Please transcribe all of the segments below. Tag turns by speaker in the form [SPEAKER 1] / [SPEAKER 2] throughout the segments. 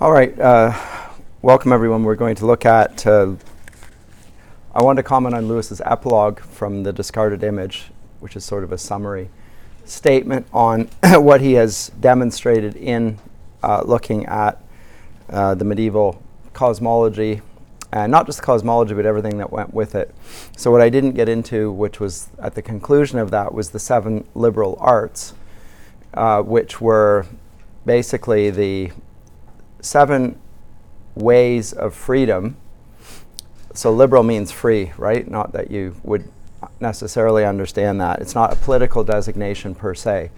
[SPEAKER 1] All right, welcome everyone. We're going to look at, I want to comment on Lewis's epilogue from the discarded image, which is sort of a summary statement on what he has demonstrated in looking at the medieval cosmology, and not just cosmology, but everything that went with it. So what I didn't get into, which was at the conclusion of that, was the 7 liberal arts, which were basically the 7 ways of freedom. So liberal means free, right? Not that you would necessarily understand that. It's not a political designation per se.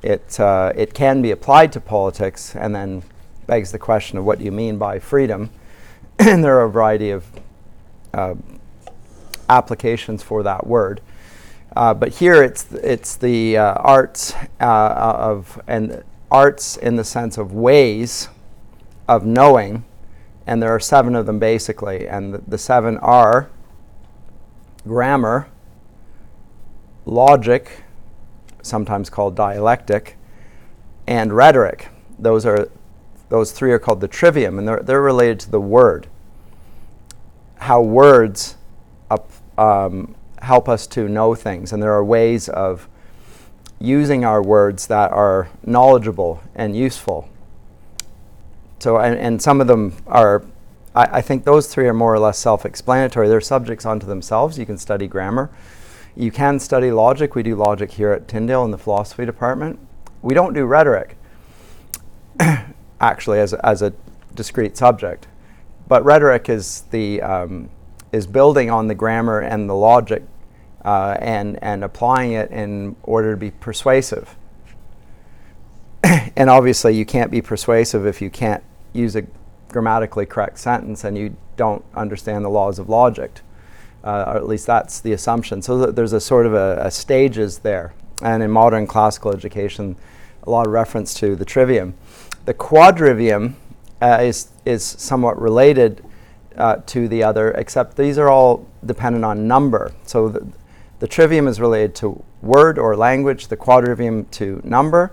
[SPEAKER 1] It can be applied to politics, and then begs the question of what do you mean by freedom? And there are a variety of applications for that word. But here it's the arts and arts in the sense of ways of knowing, and there are 7 of them basically, and the 7 are grammar, logic, sometimes called dialectic, and rhetoric. Those 3 are called the trivium, and they're related to the word. How words help us to know things, and there are ways of using our words that are knowledgeable and useful. So, and some of them are, I think those 3 are more or less self-explanatory. They're subjects unto themselves. You can study grammar. You can study logic. We do logic here at Tyndale in the philosophy department. We don't do rhetoric, actually, as a discrete subject. But rhetoric is building on the grammar and the logic and applying it in order to be persuasive. And obviously you can't be persuasive if you can't use a grammatically correct sentence and you don't understand the laws of logic. Or at least that's the assumption. So there's a sort of a stages there. And in modern classical education, a lot of reference to the trivium. The quadrivium is somewhat related to the other, except these are all dependent on number. So the trivium is related to word or language, the quadrivium to number.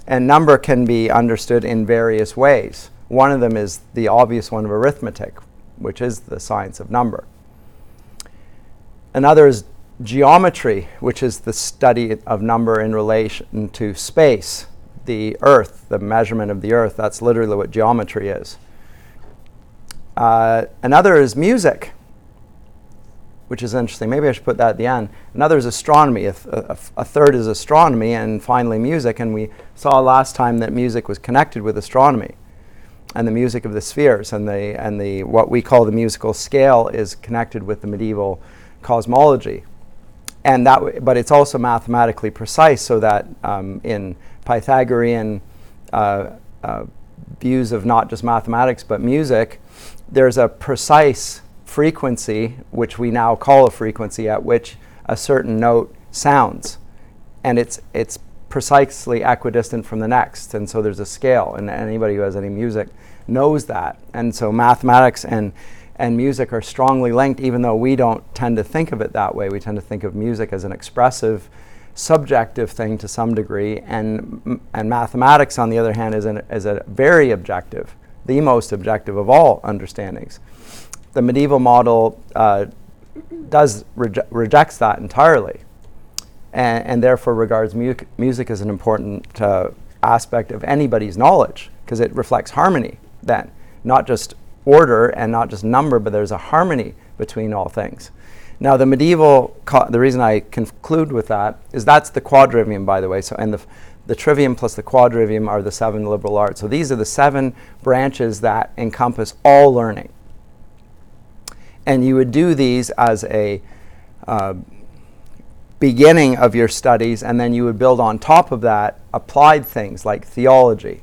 [SPEAKER 1] And number can be understood in various ways. One of them is the obvious one of arithmetic, which is the science of number. Another is geometry, which is the study of number in relation to space, the earth, the measurement of the earth. That's literally what geometry is. Another is music, which is interesting. Maybe I should put that at the end. Another is astronomy. A third is astronomy, and finally music. And we saw last time that music was connected with astronomy, and the music of the spheres, and the what we call the musical scale is connected with the medieval cosmology. And but it's also mathematically precise, so that in Pythagorean views of not just mathematics but music, there's a precise frequency, which we now call a frequency, at which a certain note sounds, and it's precisely equidistant from the next, and so there's a scale, and anybody who has any music knows that. And so mathematics and music are strongly linked, even though we don't tend to think of it that way. We tend to think of music as an expressive, subjective thing to some degree, and mathematics, on the other hand, is a very objective, the most objective of all understandings. The medieval model rejects that entirely, and therefore regards music as an important aspect of anybody's knowledge, because it reflects harmony then, not just order and not just number, but there's a harmony between all things. Now the medieval, the reason I conclude with that is that's the quadrivium, by the way. So, and the trivium plus the quadrivium are the 7 liberal arts. So these are the 7 branches that encompass all learning. And you would do these as a beginning of your studies, and then you would build on top of that applied things like theology.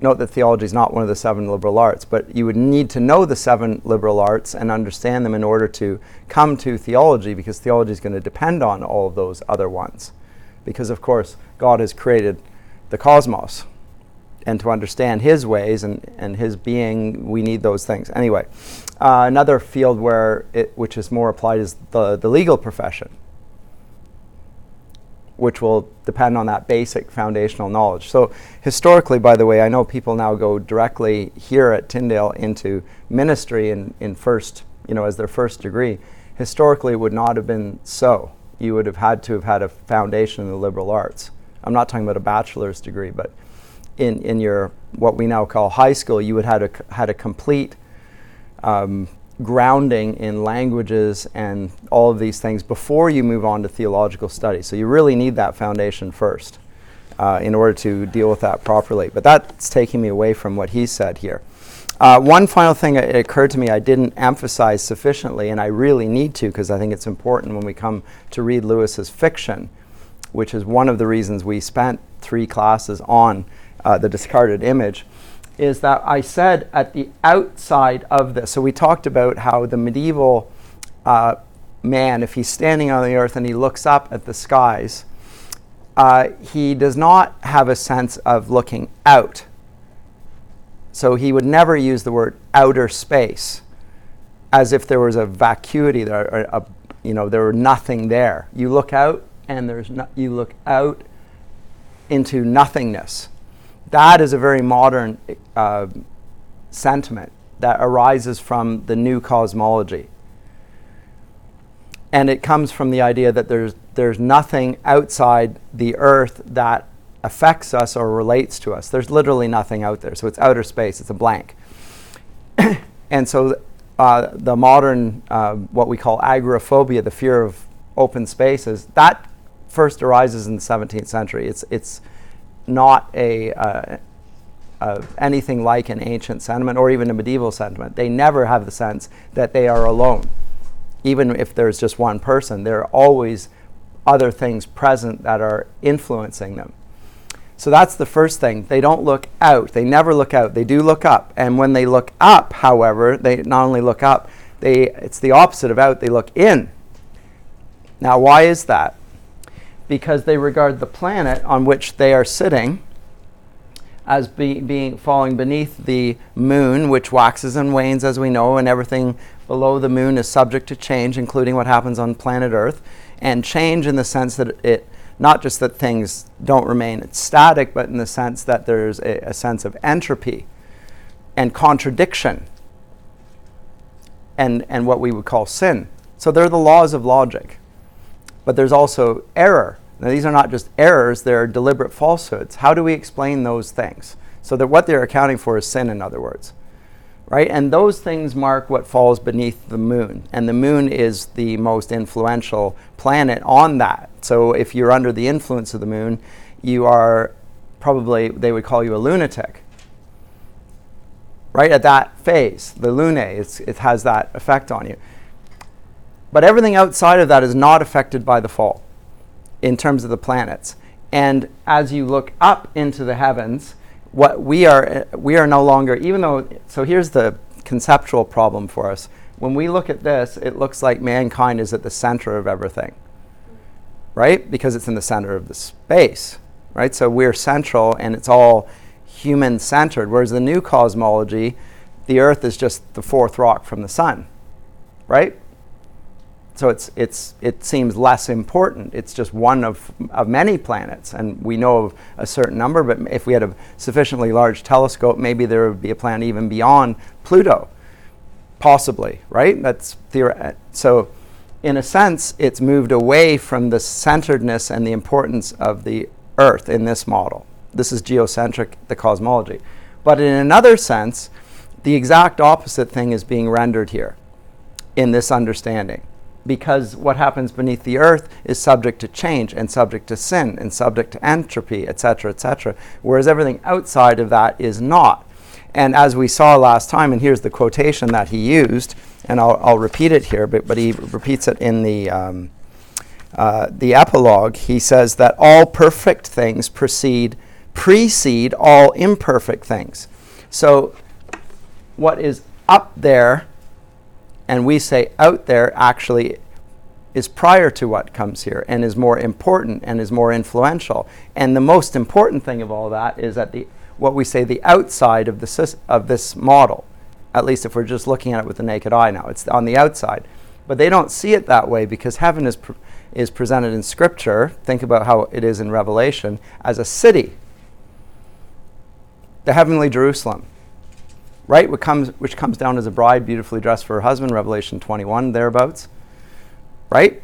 [SPEAKER 1] Note that theology is not one of the 7 liberal arts, but you would need to know the 7 liberal arts and understand them in order to come to theology, because theology is going to depend on all of those other ones. Because, of course, God has created the cosmos, and to understand his ways and his being, we need those things. Anyway, another field which is more applied is the legal profession, which will depend on that basic foundational knowledge. So historically, by the way, I know people now go directly here at Tyndale into ministry in first, as their first degree. Historically, it would not have been so. You would have had to have had a foundation in the liberal arts. I'm not talking about a bachelor's degree, but in your, what we now call high school, you would have had a complete grounding in languages and all of these things before you move on to theological study. So you really need that foundation first in order to deal with that properly. But that's taking me away from what he said here. One final thing that occurred to me I didn't emphasize sufficiently, and I really need to because I think it's important when we come to read Lewis's fiction, which is one of the reasons we spent 3 classes on the discarded image, is that I said at the outside of this, so we talked about how the medieval man, if he's standing on the earth and he looks up at the skies, he does not have a sense of looking out. So he would never use the word outer space as if there was a vacuity there, or there were nothing there. You look out and you look out into nothingness. That is a very modern sentiment that arises from the new cosmology. And it comes from the idea that there's nothing outside the earth that affects us or relates to us. There's literally nothing out there. So it's outer space. It's a blank. And so the modern, what we call agoraphobia, the fear of open spaces, that first arises in the 17th century. It's not anything like an ancient sentiment or even a medieval sentiment. They never have the sense that they are alone. Even if there's just one person, there are always other things present that are influencing them. So that's the first thing. They don't look out. They never look out. They do look up. And when they look up, however, they not only look up, it's the opposite of out. They look in. Now, why is that? Because they regard the planet on which they are sitting as being falling beneath the moon, which waxes and wanes, as we know, and everything below the moon is subject to change, including what happens on planet Earth. And change in the sense that it, not just that things don't remain static, but in the sense that there's a sense of entropy and contradiction and what we would call sin. So they're the laws of logic. But there's also error. Now, these are not just errors, they're deliberate falsehoods. How do we explain those things? So that what they're accounting for is sin, in other words. Right? And those things mark what falls beneath the moon. And the moon is the most influential planet on that. So if you're under the influence of the moon, you are probably, they would call you a lunatic. Right? At that phase, the lunae, it has that effect on you. But everything outside of that is not affected by the fall in terms of the planets. And as you look up into the heavens, what we are no longer, even though, so here's the conceptual problem for us. When we look at this, it looks like mankind is at the center of everything, right? Because it's in the center of the space, right? So we're central and it's all human-centered, whereas the new cosmology, the Earth is just the 4th rock from the sun, right? So it seems less important. It's just one of many planets, and we know of a certain number, but if we had a sufficiently large telescope, maybe there would be a planet even beyond Pluto, possibly, right? That's so in a sense, it's moved away from the centeredness and the importance of the Earth in this model. This is geocentric, the cosmology. But in another sense, the exact opposite thing is being rendered here in this understanding. Because what happens beneath the earth is subject to change and subject to sin and subject to entropy, etc., whereas everything outside of that is not. And as we saw last time, and here's the quotation that he used, and I'll repeat it here, but he repeats it in the epilogue. He says that all perfect things precede all imperfect things. So what is up there, and we say out there, actually is prior to what comes here and is more important and is more influential. And the most important thing of all that is at what we say the outside of this model, at least if we're just looking at it with the naked eye now. It's on the outside. But they don't see it that way because heaven is presented in Scripture, think about how it is in Revelation, as a city. The heavenly Jerusalem, right? Which comes down as a bride beautifully dressed for her husband, Revelation 21, thereabouts, right?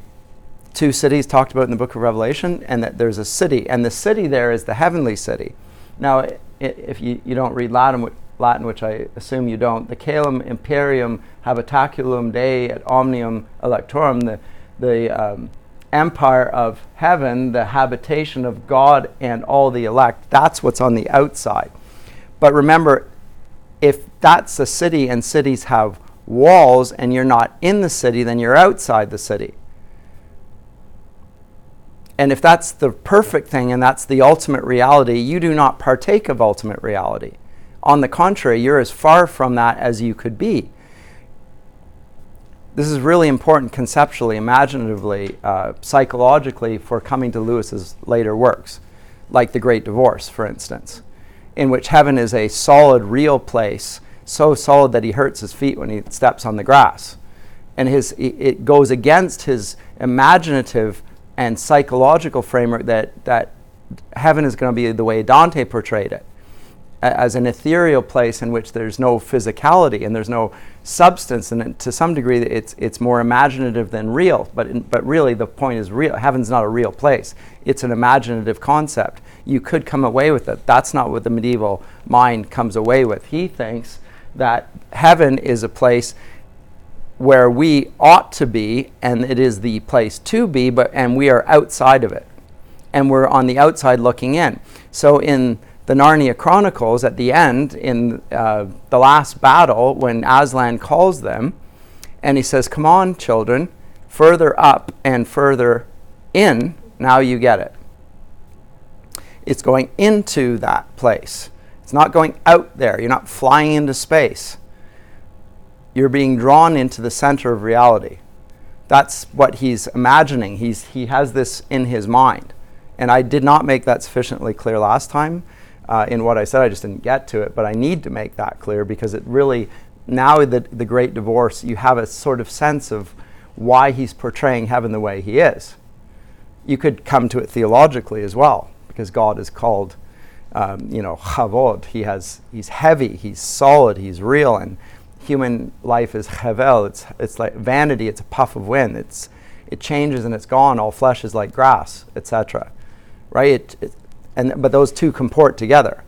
[SPEAKER 1] 2 cities talked about in the book of Revelation, and that there's a city, and the city there is the heavenly city. Now, if you don't read Latin, which I assume you don't, the Caelum Imperium Habitaculum Dei et Omnium Electorum, the empire of heaven, the habitation of God and all the elect, that's what's on the outside. But remember, if that's a city and cities have walls and you're not in the city, then you're outside the city. And if that's the perfect thing and that's the ultimate reality, you do not partake of ultimate reality. On the contrary, you're as far from that as you could be. This is really important conceptually, imaginatively, psychologically for coming to Lewis's later works, like The Great Divorce, for instance, in which heaven is a solid, real place, so solid that he hurts his feet when he steps on the grass. And it goes against his imaginative and psychological framework that heaven is going to be the way Dante portrayed it, as an ethereal place in which there's no physicality and there's no substance, and to some degree it's more imaginative than real, but really the point is real. Heaven's not a real place. It's an imaginative concept. You could come away with it. That's not what the medieval mind comes away with. He thinks that heaven is a place where we ought to be, and it is the place to be, and we are outside of it, and we're on the outside looking in. So in the Narnia Chronicles, at the end, in the last battle, when Aslan calls them, and he says, "Come on, children, further up and further in, now you get it." It's going into that place. It's not going out there. You're not flying into space. You're being drawn into the center of reality. That's what he's imagining. He has this in his mind. And I did not make that sufficiently clear last time in what I said. I just didn't get to it. But I need to make that clear because it really, now the Great Divorce, you have a sort of sense of why he's portraying heaven the way he is. You could come to it theologically as well, because God is called, chavod. He's heavy, he's solid, he's real, and human life is hevel. It's like vanity. It's a puff of wind. It changes and it's gone. All flesh is like grass, etc. Right? But those two comport together.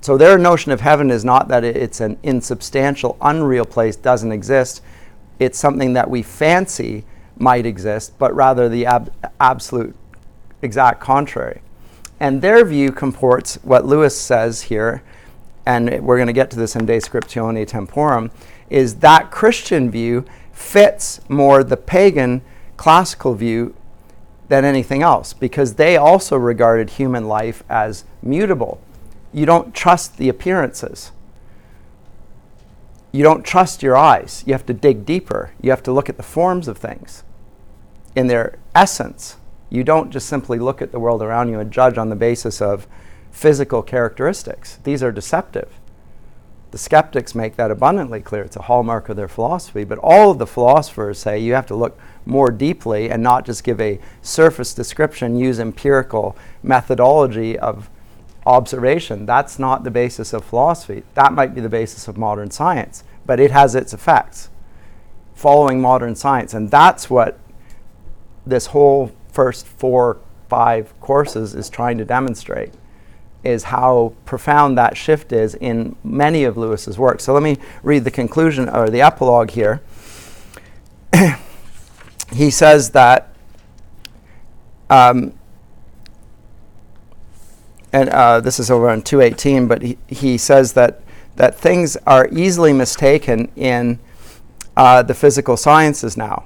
[SPEAKER 1] So their notion of heaven is not that it's an insubstantial, unreal place, doesn't exist. It's something that we fancy might exist, but rather the absolute exact contrary. And their view comports what Lewis says here, and we're going to get to this in De Scriptione Temporum, is that Christian view fits more the pagan classical view than anything else, because they also regarded human life as mutable. You don't trust the appearances. You don't trust your eyes. You have to dig deeper. You have to look at the forms of things in their essence. You don't just simply look at the world around you and judge on the basis of physical characteristics. These are deceptive. The skeptics make that abundantly clear. It's a hallmark of their philosophy. But all of the philosophers say you have to look more deeply and not just give a surface description, use empirical methodology of observation. That's not the basis of philosophy. That might be the basis of modern science, but it has its effects following modern science. And that's what this whole first 4-5 courses is trying to demonstrate, is how profound that shift is in many of Lewis's works. So let me read the conclusion or the epilogue here. He says that, this is over on 218, but he says that things are easily mistaken in the physical sciences now.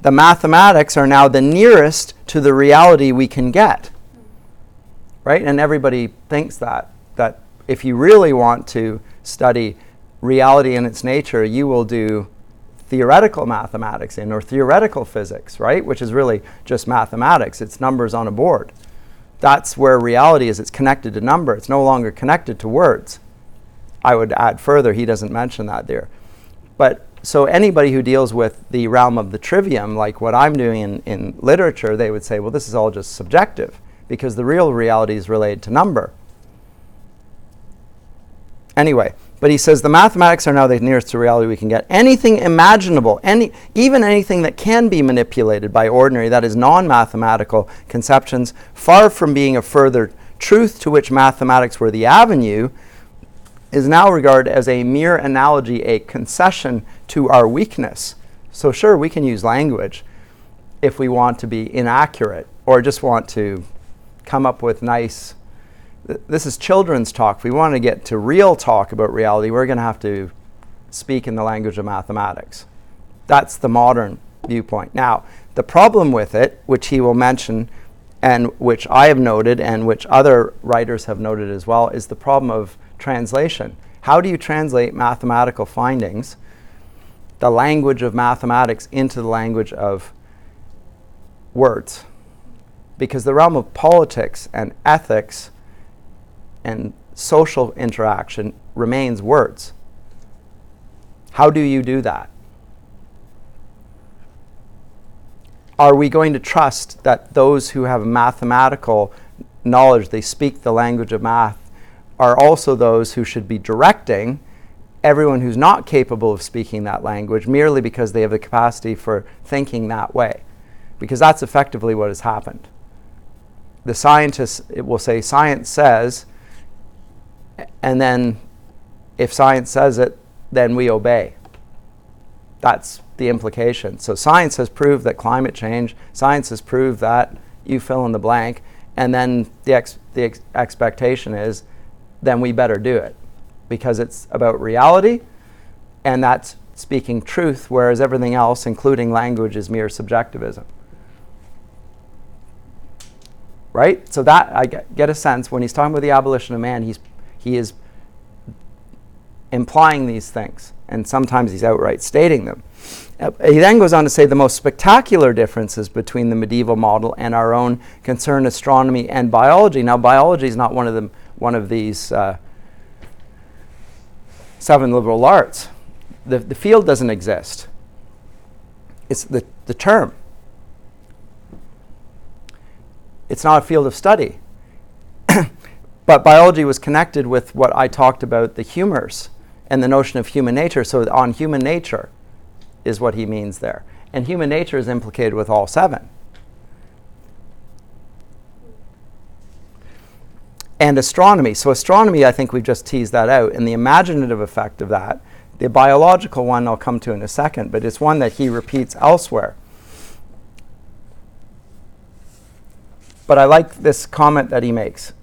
[SPEAKER 1] The mathematics are now the nearest to the reality we can get. Right? And everybody thinks that if you really want to study reality in its nature, you will do theoretical mathematics or theoretical physics, right? Which is really just mathematics. It's numbers on a board. That's where reality is. It's connected to number. It's no longer connected to words. I would add further, he doesn't mention that there. But So anybody who deals with the realm of the trivium, like what I'm doing in literature, they would say, well, this is all just subjective, because the real reality is related to number. Anyway, but he says the mathematics are now the nearest to reality we can get. Anything imaginable, even anything that can be manipulated by ordinary, that is non-mathematical conceptions, far from being a further truth to which mathematics were the avenue, is now regarded as a mere analogy, a concession to our weakness. So sure, we can use language if we want to be inaccurate or just want to come up with nice... This is children's talk. If we want to get to real talk about reality, we're going to have to speak in the language of mathematics. That's the modern viewpoint. Now, the problem with it, which he will mention, and which I have noted, and which other writers have noted as well, is the problem of translation. How do you translate mathematical findings, the language of mathematics, into the language of words? Because the realm of politics and ethics and social interaction remains words. How do you do that? Are we going to trust that those who have mathematical knowledge, they speak the language of math, are also those who should be directing everyone who's not capable of speaking that language merely because they have the capacity for thinking that way? Because that's effectively what has happened. The scientists, it will say, science says, and then if science says it, then we obey. That's the implication. So science has proved that climate change, science has proved that you fill in the blank, and then the expectation is, then we better do it, because it's about reality, and that's speaking truth, whereas everything else, including language, is mere subjectivism. Right? So that, I get a sense, when he's talking about the abolition of man, he is implying these things, and sometimes he's outright stating them. He then goes on to say the most spectacular differences between the medieval model and our own concern astronomy and biology. Now, biology is not one of these 7 liberal arts. The field doesn't exist. It's the term. It's not a field of study. But biology was connected with what I talked about, the humors and the notion of human nature. So on human nature is what he means there. And human nature is implicated with all 7. And astronomy. So astronomy, I think we've just teased that out. And the imaginative effect of that, the biological one I'll come to in a second, but it's one that he repeats elsewhere. But I like this comment that he makes.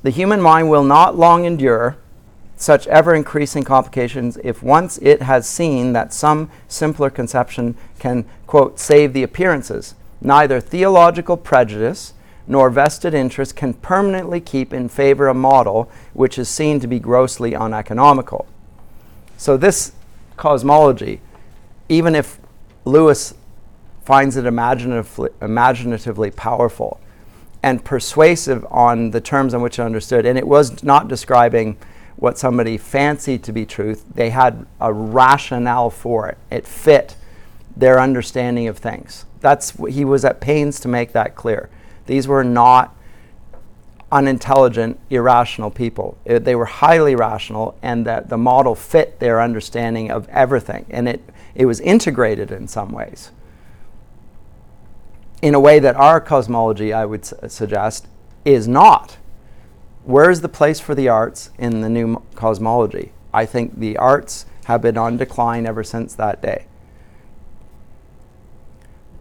[SPEAKER 1] The human mind will not long endure such ever-increasing complications if once it has seen that some simpler conception can, quote, save the appearances. Neither theological prejudice nor vested interest can permanently keep in favor a model which is seen to be grossly uneconomical. So this cosmology, even if Lewis finds it imaginatively powerful and persuasive on the terms on which it understood, and it was not describing what somebody fancied to be truth, they had a rationale for it. It fit their understanding of things. He was at pains to make that clear. These were not unintelligent, irrational people. They were highly rational, and that the model fit their understanding of everything, and it was integrated in some ways, in a way that our cosmology, I would suggest, is not. Where's the place for the arts in the new cosmology? I think the arts have been on decline ever since that day.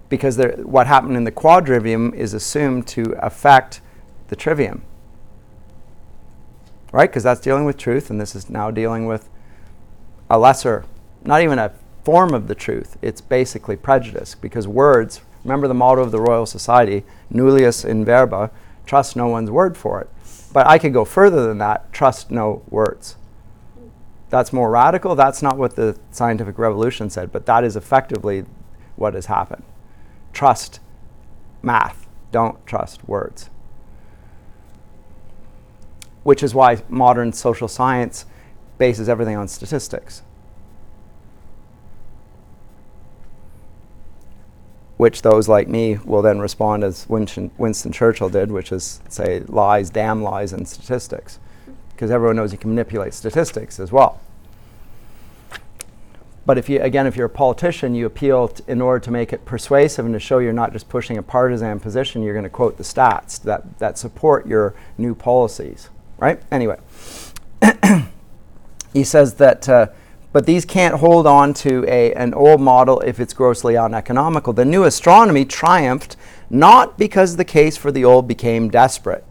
[SPEAKER 1] Because what happened in the quadrivium is assumed to affect the trivium. Right? Because that's dealing with truth, and this is now dealing with a lesser, not even a form of the truth. It's basically prejudice, because words, remember the motto of the Royal Society, nullius in verba, trust no one's word for it. But I could go further than that, trust no words. That's more radical. That's not what the scientific revolution said, but that is effectively what has happened. Trust math. Don't trust words. Which is why modern social science bases everything on statistics, which those like me will then respond as Winston Churchill did, which is say lies, damn lies, and statistics, because everyone knows you can manipulate statistics as well. But if you're a politician, you appeal in order to make it persuasive and to show you're not just pushing a partisan position, you're going to quote the stats that support your new policies, right? Anyway, he says that, but these can't hold on to an old model if it's grossly uneconomical. The new astronomy triumphed not because the case for the old became desperate,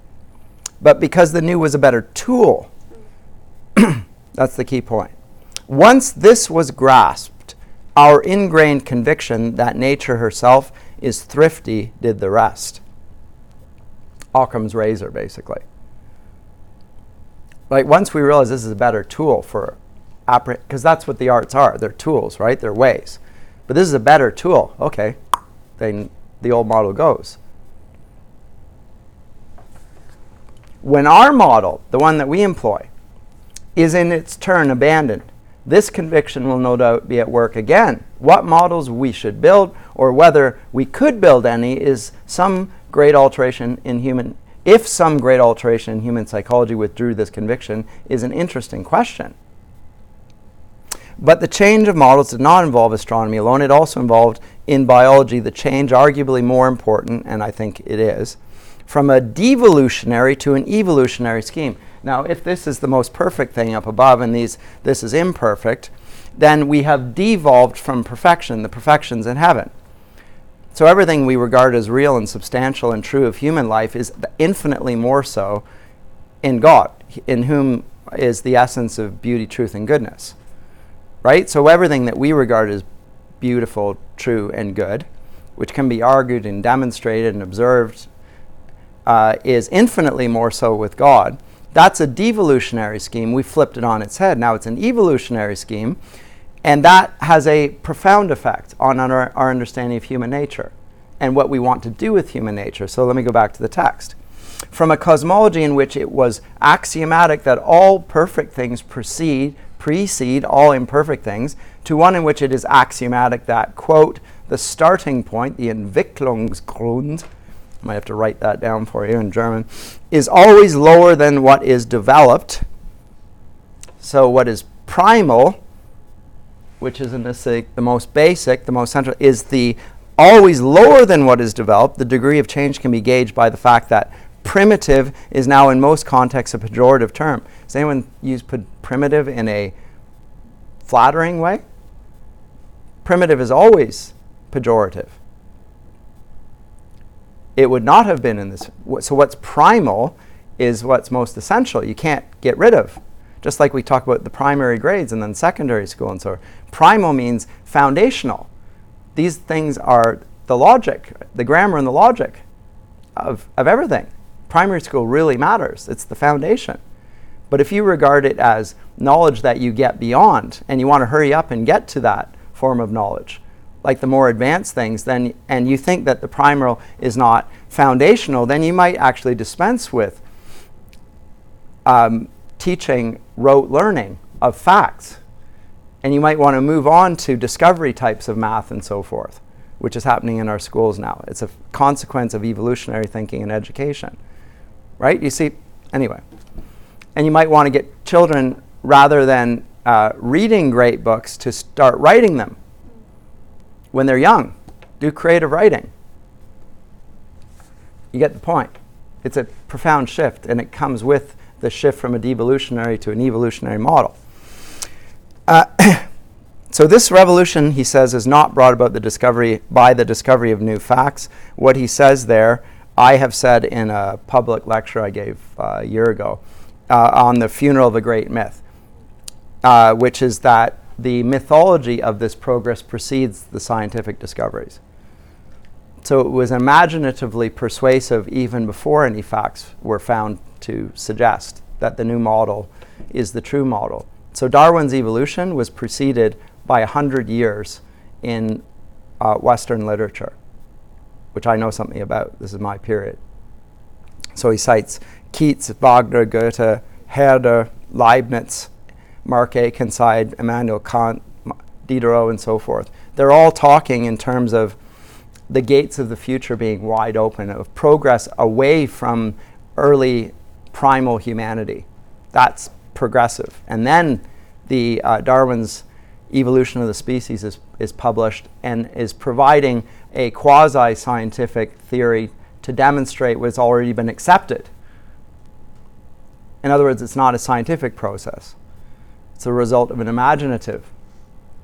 [SPEAKER 1] but because the new was a better tool. That's the key point. Once this was grasped, our ingrained conviction that nature herself is thrifty did the rest. Occam's razor, basically. Like, once we realize this is a better tool for because that's what the arts are. They're tools, right? They're ways. But this is a better tool. Okay, then the old model goes. When our model, the one that we employ, is in its turn abandoned, this conviction will no doubt be at work again. What models we should build, or whether we could build any, is some great alteration in human. If some great alteration in human psychology withdrew this conviction, is an interesting question. But the change of models did not involve astronomy alone. It also involved, in biology, the change, arguably more important, and I think it is, from a devolutionary to an evolutionary scheme. Now, if this is the most perfect thing up above and this is imperfect, then we have devolved from perfection, the perfections in heaven. So everything we regard as real and substantial and true of human life is infinitely more so in God, in whom is the essence of beauty, truth, and goodness. Right? So everything that we regard as beautiful, true, and good, which can be argued and demonstrated and observed, is infinitely more so with God. That's a devolutionary scheme. We flipped it on its head. Now it's an evolutionary scheme, and that has a profound effect on our understanding of human nature and what we want to do with human nature. So let me go back to the text. From a cosmology in which it was axiomatic that all perfect things precede all imperfect things, to one in which it is axiomatic that, quote, the starting point, the Entwicklungsgrund, I might have to write that down for you in German, is always lower than what is developed. So what is primal, which is in this the most basic, the most central, is the always lower than what is developed. The degree of change can be gauged by the fact that primitive is now in most contexts a pejorative term. Does anyone use primitive in a flattering way? Primitive is always pejorative. It would not have been in this. So what's primal is what's most essential. You can't get rid of. Just like we talk about the primary grades and then secondary school and so on. Primal means foundational. These things are the logic, the grammar and the logic of everything. Primary school really matters. It's the foundation. But if you regard it as knowledge that you get beyond and you want to hurry up and get to that form of knowledge, like the more advanced things, then, and you think that the primal is not foundational, then you might actually dispense with teaching rote learning of facts. And you might want to move on to discovery types of math and so forth, which is happening in our schools now. It's a consequence of evolutionary thinking and education. Right? You see, anyway. And you might want to get children, rather than reading great books, to start writing them when they're young. Do creative writing. You get the point. It's a profound shift, and it comes with the shift from a devolutionary to an evolutionary model. So this revolution, he says, is not brought about by the discovery of new facts. What he says there, I have said in a public lecture I gave a year ago on the funeral of a great myth, which is that the mythology of this progress precedes the scientific discoveries. So it was imaginatively persuasive even before any facts were found to suggest that the new model is the true model. So Darwin's evolution was preceded by 100 years in Western literature, which I know something about. This is my period. So he cites Keats, Wagner, Goethe, Herder, Leibniz, Mark Akenside, Immanuel Kant, Diderot, and so forth. They're all talking in terms of the gates of the future being wide open, of progress away from early primal humanity. That's progressive. And then the Darwin's Evolution of the Species is published and is providing a quasi-scientific theory to demonstrate what's already been accepted. In other words, it's not a scientific process. It's a result of an imaginative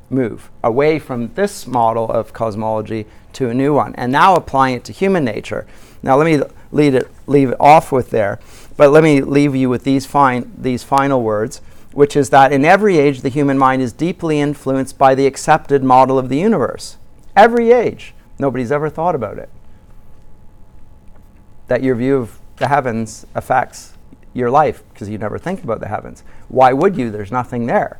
[SPEAKER 1] move away from this model of cosmology to a new one, and now applying it to human nature. Now let me leave it off with there, but let me leave you with these final words, which is that in every age the human mind is deeply influenced by the accepted model of the universe. Every age. Nobody's ever thought about it. That your view of the heavens affects your life, because you never think about the heavens. Why would you? There's nothing there.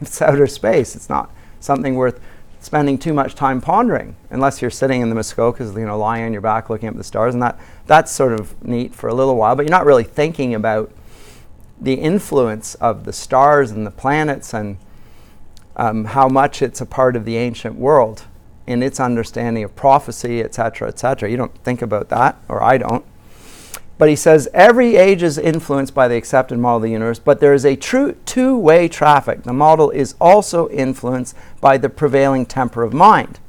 [SPEAKER 1] It's outer space. It's not something worth spending too much time pondering, unless you're sitting in the Muskokas, lying on your back looking up at the stars, and that's sort of neat for a little while, but you're not really thinking about the influence of the stars and the planets and how much it's a part of the ancient world in its understanding of prophecy, etc., etc. You don't think about that, or I don't. But he says every age is influenced by the accepted model of the universe, but there is a true two-way traffic. The model is also influenced by the prevailing temper of mind.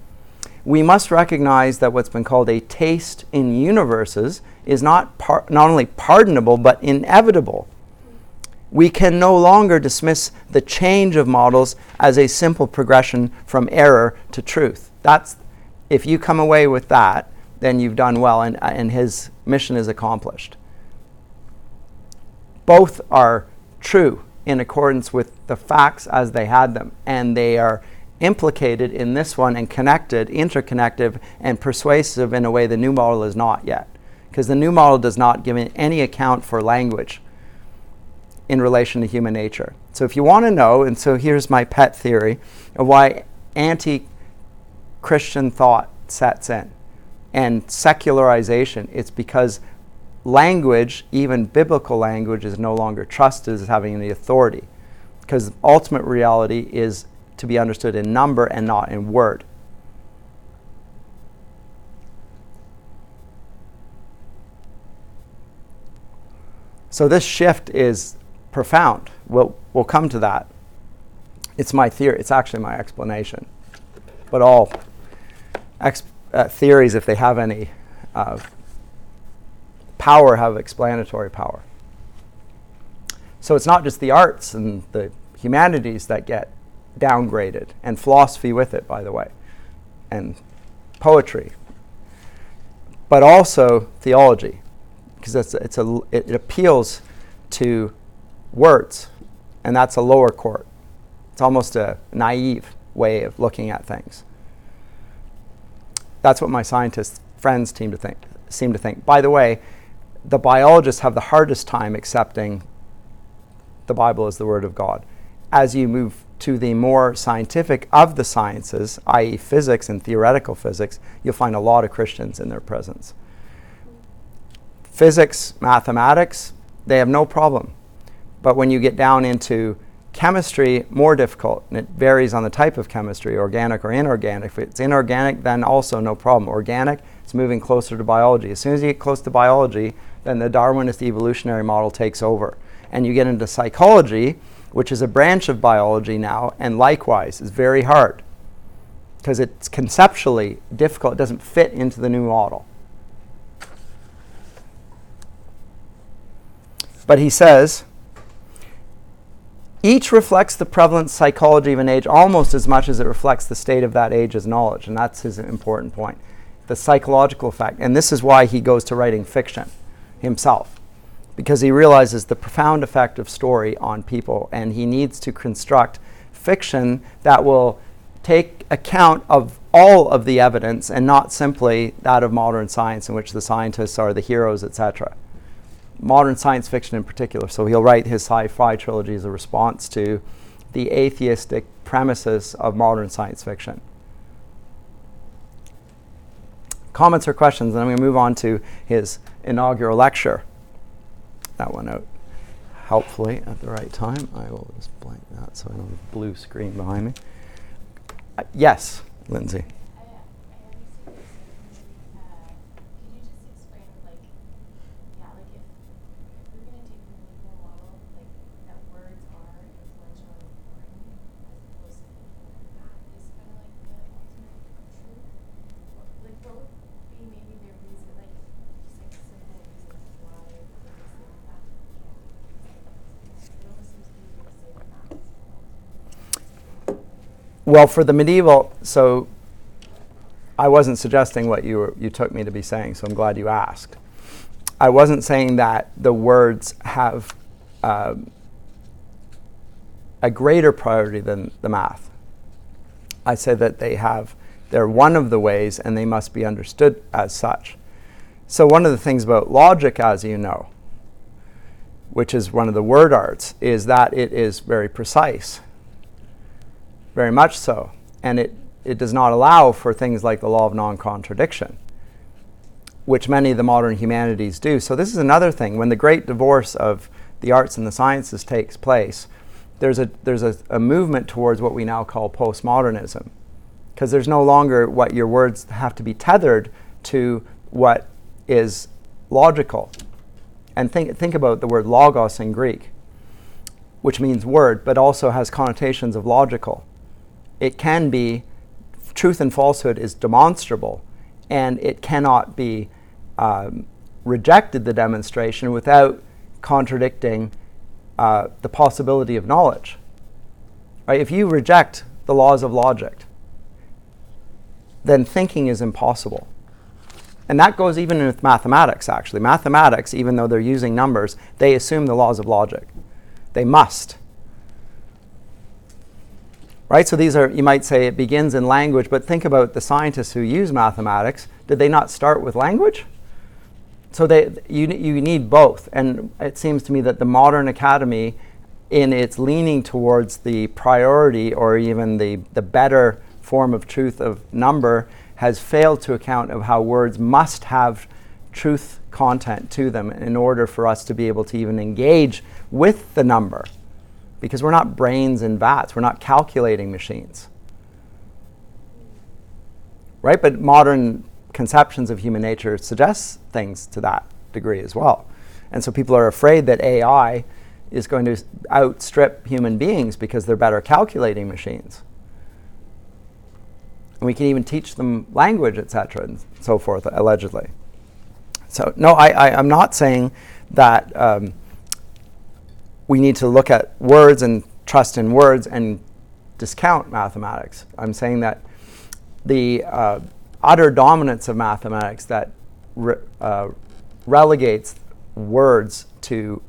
[SPEAKER 1] We must recognize that what's been called a taste in universes is not only pardonable, but inevitable. We can no longer dismiss the change of models as a simple progression from error to truth. If you come away with that, then you've done well, and his mission is accomplished. Both are true in accordance with the facts as they had them, and they are implicated in this one and connected, interconnected, and persuasive in a way the new model is not yet. Because the new model does not give any account for language in relation to human nature. So if you want to know, and so here's my pet theory of why anti-Christian thought sets in. And secularization, it's because language, even biblical language, is no longer trusted as having any authority. Because ultimate reality is to be understood in number and not in word. So this shift is profound. We'll come to that. It's my theory. It's actually my explanation. But all theories, if they have any power, have explanatory power. So it's not just the arts and the humanities that get downgraded, and philosophy with it, by the way, and poetry, but also theology, because it appeals to words, and that's a lower court. It's almost a naive way of looking at things. That's what my scientist friends seem to think. By the way, the biologists have the hardest time accepting the Bible as the Word of God. As you move to the more scientific of the sciences, i.e. physics and theoretical physics, you'll find a lot of Christians in their presence. Physics, mathematics, they have no problem. But when you get down into chemistry, more difficult, and it varies on the type of chemistry, organic or inorganic. If it's inorganic, then also no problem. Organic, it's moving closer to biology. As soon as you get close to biology, then the Darwinist evolutionary model takes over. And you get into psychology, which is a branch of biology now, and likewise is very hard because it's conceptually difficult. It doesn't fit into the new model. But he says, each reflects the prevalent psychology of an age almost as much as it reflects the state of that age's knowledge. And that's his important point. The psychological effect. And this is why he goes to writing fiction himself. Because he realizes the profound effect of story on people. And he needs to construct fiction that will take account of all of the evidence and not simply that of modern science in which the scientists are the heroes, etc. Modern science fiction in particular. So he'll write his sci-fi trilogy as a response to the atheistic premises of modern science fiction. Comments or questions? And I'm going to move on to his inaugural lecture. That one out. helpfully at the right time. I will just blank that so I don't have a blue screen behind me. Yes, Lindsay. Well, for the medieval, so I wasn't suggesting what you took me to be saying, so I'm glad you asked. I wasn't saying that the words have a greater priority than the math. I said that they're one of the ways and they must be understood as such. So one of the things about logic, as you know, which is one of the word arts, is that it is very precise. Very much so. And it does not allow for things like the law of non-contradiction, which many of the modern humanities do. So this is another thing. When the great divorce of the arts and the sciences takes place, there's a movement towards what we now call postmodernism, because there's no longer what your words have to be tethered to what is logical. And think about the word logos in Greek, which means word, but also has connotations of logical. It can be, truth and falsehood is demonstrable, and it cannot be rejected, the demonstration, without contradicting the possibility of knowledge. Right? If you reject the laws of logic, then thinking is impossible. And that goes even with mathematics, actually. Mathematics, even though they're using numbers, they assume the laws of logic. They must. Right? So these are, you might say it begins in language, but think about the scientists who use mathematics. Did they not start with language? So you need both. And it seems to me that the modern academy, in its leaning towards the priority or even the better form of truth of number, has failed to account of how words must have truth content to them in order for us to be able to even engage with the number. Because we're not brains in vats, we're not calculating machines. Right? But modern conceptions of human nature suggest things to that degree as well. And so people are afraid that AI is going to outstrip human beings because they're better calculating machines. And we can even teach them language, etc., and so forth, allegedly. So no, I'm not saying that we need to look at words and trust in words and discount mathematics. I'm saying that the utter dominance of mathematics that relegates words to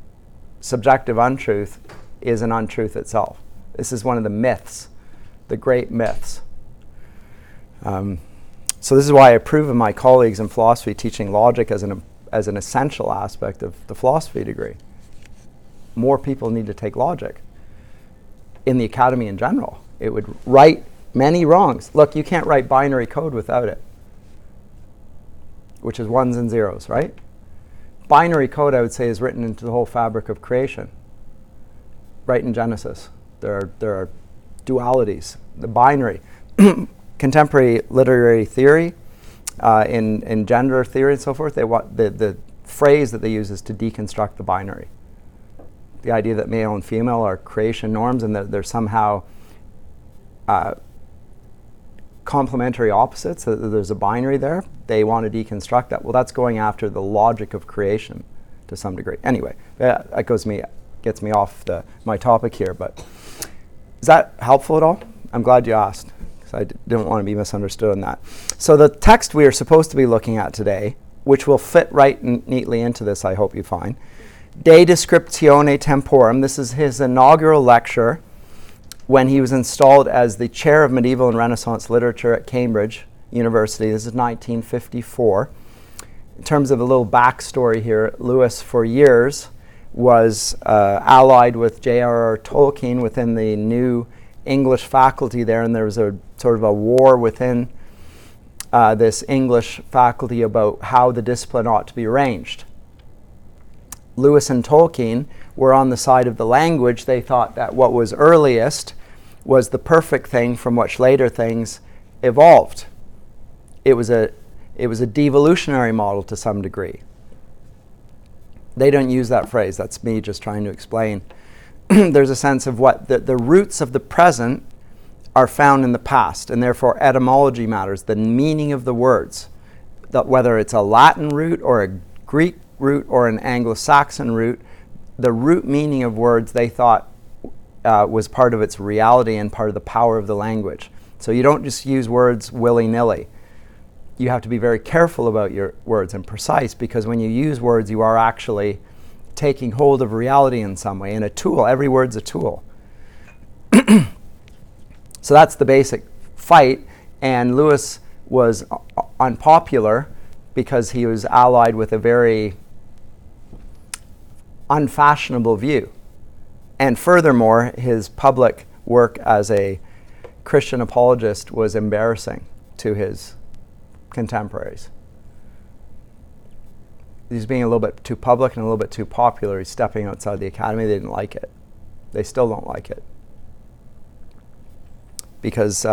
[SPEAKER 1] subjective untruth is an untruth itself. This is one of the myths, the great myths. So this is why I approve of my colleagues in philosophy teaching logic as an essential aspect of the philosophy degree. More people need to take logic in the academy in general. It would right many wrongs. Look, you can't write binary code without it, which is ones and zeros, right? Binary code, I would say, is written into the whole fabric of creation. Right in Genesis, there are dualities. The binary, contemporary literary theory, in gender theory and so forth, they want the phrase that they use is to deconstruct the binary. The idea that male and female are creation norms and that they're somehow complementary opposites, that there's a binary there, they want to deconstruct that. Well, that's going after the logic of creation to some degree. Anyway, that gets me off my topic here, but is that helpful at all? I'm glad you asked, because I didn't want to be misunderstood on that. So the text we are supposed to be looking at today, which will fit right neatly into this, I hope you find, De Descriptione Temporum. This is his inaugural lecture when he was installed as the chair of medieval and Renaissance literature at Cambridge University. This is 1954. In terms of a little backstory here, Lewis for years was allied with J.R.R. Tolkien within the new English faculty there, and there was a sort of a war within this English faculty about how the discipline ought to be arranged. Lewis and Tolkien were on the side of the language. They thought that what was earliest was the perfect thing from which later things evolved. It was a devolutionary model to some degree. They don't use that phrase. That's me just trying to explain. There's a sense of what the roots of the present are found in the past, and therefore etymology matters, the meaning of the words. That whether it's a Latin root or a Greek root or an Anglo-Saxon root, the root meaning of words they thought was part of its reality and part of the power of the language. So you don't just use words willy-nilly. You have to be very careful about your words and precise, because when you use words, you are actually taking hold of reality in some way. And a tool, every word's a tool. So that's the basic fight. And Lewis was unpopular because he was allied with a very unfashionable view. And furthermore, his public work as a Christian apologist was embarrassing to his contemporaries. He's being a little bit too public and a little bit too popular. He's stepping outside the academy. They didn't like it. They still don't like it. Because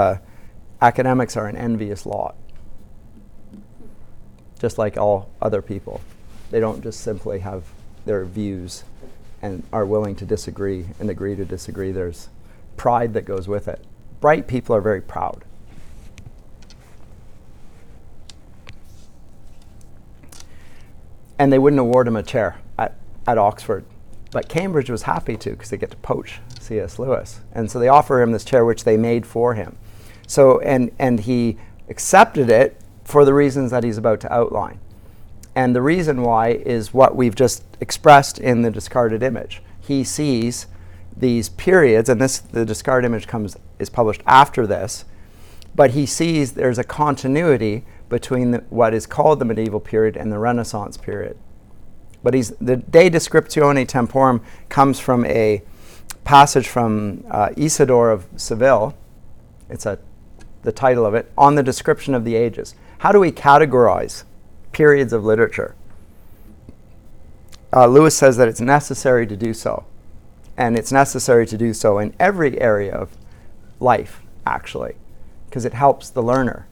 [SPEAKER 1] academics are an envious lot. Just like all other people. They don't just simply have their views and are willing to disagree and agree to disagree. There's pride that goes with it. Bright people are very proud. And they wouldn't award him a chair at Oxford. But Cambridge was happy to, because they get to poach C.S. Lewis. And so they offer him this chair, which they made for him. So, and he accepted it for the reasons that he's about to outline. And the reason why is what we've just expressed in the discarded image. He sees these periods, and the discarded image is published after this, but he sees there's a continuity between what is called the medieval period and the Renaissance period. But the De Descriptione Temporum comes from a passage from Isidore of Seville. It's the title of it, on the description of the ages. How do we categorize periods of literature? Lewis says that it's necessary to do so. And it's necessary to do so in every area of life, actually, because it helps the learner.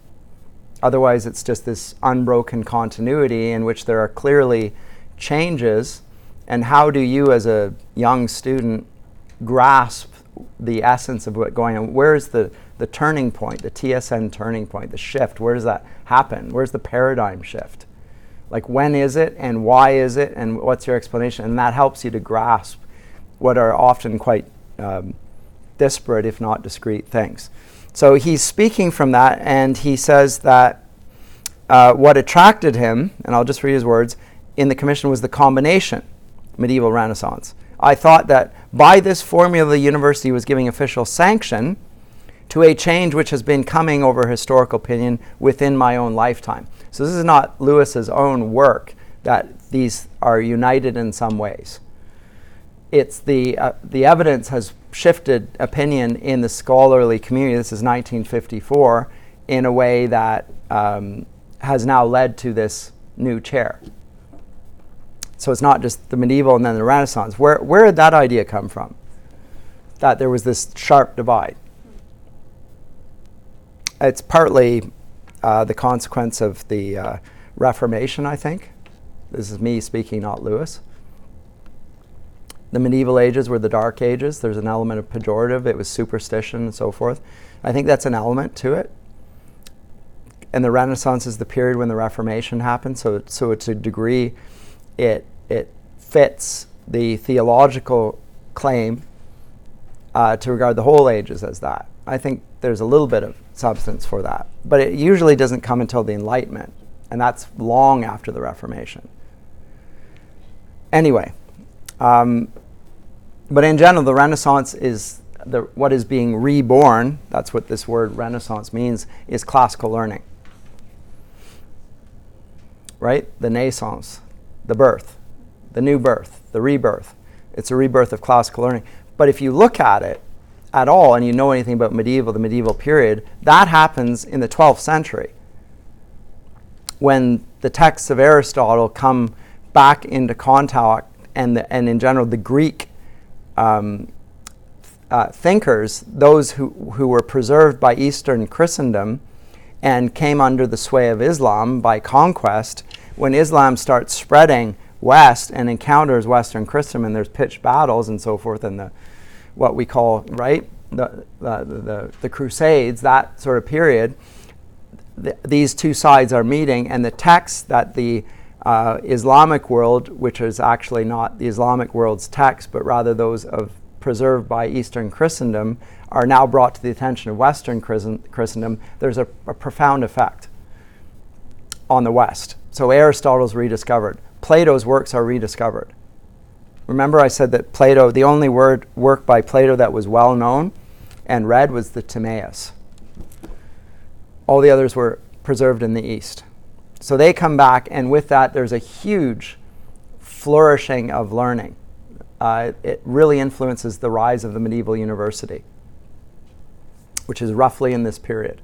[SPEAKER 1] Otherwise, it's just this unbroken continuity in which there are clearly changes. And how do you, as a young student, grasp the essence of what's going on? Where's the turning point, the TSN turning point, the shift? Where does that happen? Where's the paradigm shift? Like, when is it, and why is it, and what's your explanation? And that helps you to grasp what are often quite disparate, if not discrete, things. So he's speaking from that, and he says that what attracted him, and I'll just read his words, in the commission was the combination, medieval Renaissance. I thought that by this formula, the university was giving official sanction to a change which has been coming over historical opinion within my own lifetime. So this is not Lewis's own work, that these are united in some ways. It's the evidence has shifted opinion in the scholarly community. This is 1954, in a way that has now led to this new chair. So it's not just the medieval and then the Renaissance. Where did that idea come from? That there was this sharp divide. It's partly the consequence of the Reformation, I think. This is me speaking, not Lewis. The medieval ages were the dark ages. There's an element of pejorative. It was superstition and so forth. I think that's an element to it. And the Renaissance is the period when the Reformation happened. So to a degree, it fits the theological claim to regard the whole ages as that. I think there's a little bit of substance for that. But it usually doesn't come until the Enlightenment. And that's long after the Reformation. Anyway. But in general, the Renaissance is what is being reborn. That's what this word Renaissance means, is classical learning. Right? The naissance, the birth, the new birth, the rebirth. It's a rebirth of classical learning. But if you look at it at all and you know anything about the medieval period, that happens in the 12th century, when the texts of Aristotle come back into contact and in general the Greek thinkers, those who were preserved by Eastern Christendom and came under the sway of Islam by conquest, when Islam starts spreading west and encounters Western Christendom, and there's pitched battles and so forth, and what we call, right, the Crusades, that sort of period, these two sides are meeting, and the texts that the Islamic world, which is actually not the Islamic world's text, but rather those preserved by Eastern Christendom, are now brought to the attention of Western Christendom. There's a profound effect on the West. So Aristotle's rediscovered. Plato's works are rediscovered. Remember I said that Plato, the only work by Plato that was well known and read was the Timaeus. All the others were preserved in the East. So they come back, and with that there's a huge flourishing of learning. It really influences the rise of the medieval university, which is roughly in this period.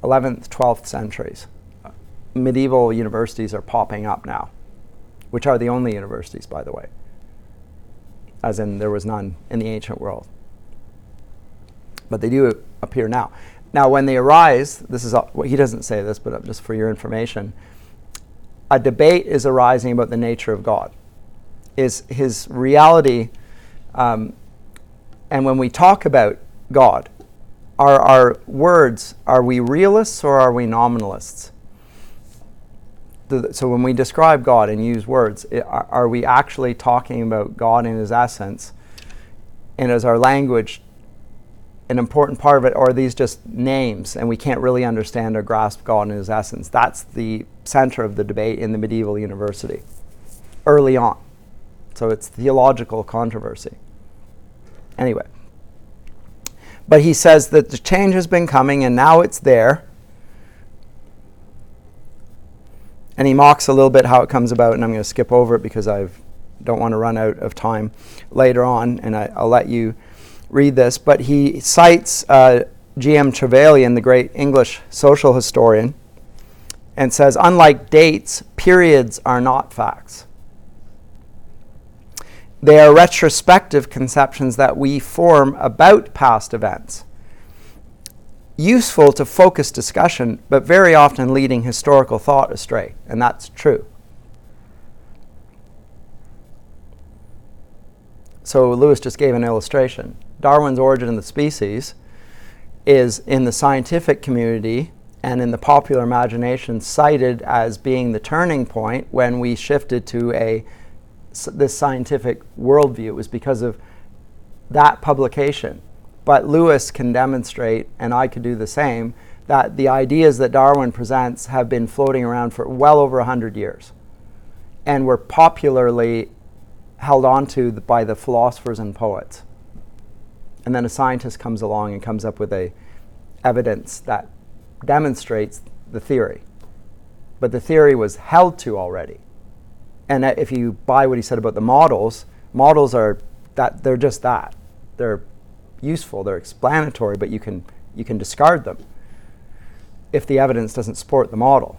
[SPEAKER 1] 11th, 12th centuries. Medieval universities are popping up now, which are the only universities, by the way, as in there was none in the ancient world. But they do appear now. Now, when they arise, this is well, he doesn't say this, but just for your information, a debate is arising about the nature of God. Is his reality, and when we talk about God, are our words, are we realists or are we nominalists? So when we describe God and use words, are we actually talking about God in his essence? And is our language an important part of it, or are these just names and we can't really understand or grasp God in his essence? That's the center of the debate in the medieval university early on. So it's theological controversy. Anyway. But he says that the change has been coming and now it's there. And he mocks a little bit how it comes about, and I'm going to skip over it because I don't want to run out of time later on, and I'll let you read this. But he cites G.M. Trevelyan, the great English social historian, and says, unlike dates, periods are not facts. They are retrospective conceptions that we form about past events. Useful to focus discussion, but very often leading historical thought astray. And that's true. So Lewis just gave an illustration. Darwin's Origin of the Species is in the scientific community and in the popular imagination cited as being the turning point when we shifted to this scientific worldview. It was because of that publication. But Lewis can demonstrate, and I could do the same, that the ideas that Darwin presents have been floating around for well over 100 years and were popularly held onto by the philosophers and poets. And then a scientist comes along and comes up with evidence that demonstrates the theory. But the theory was held to already. And if you buy what he said about the models are that they're just that. They're useful, they're explanatory, but you can discard them if the evidence doesn't support the model,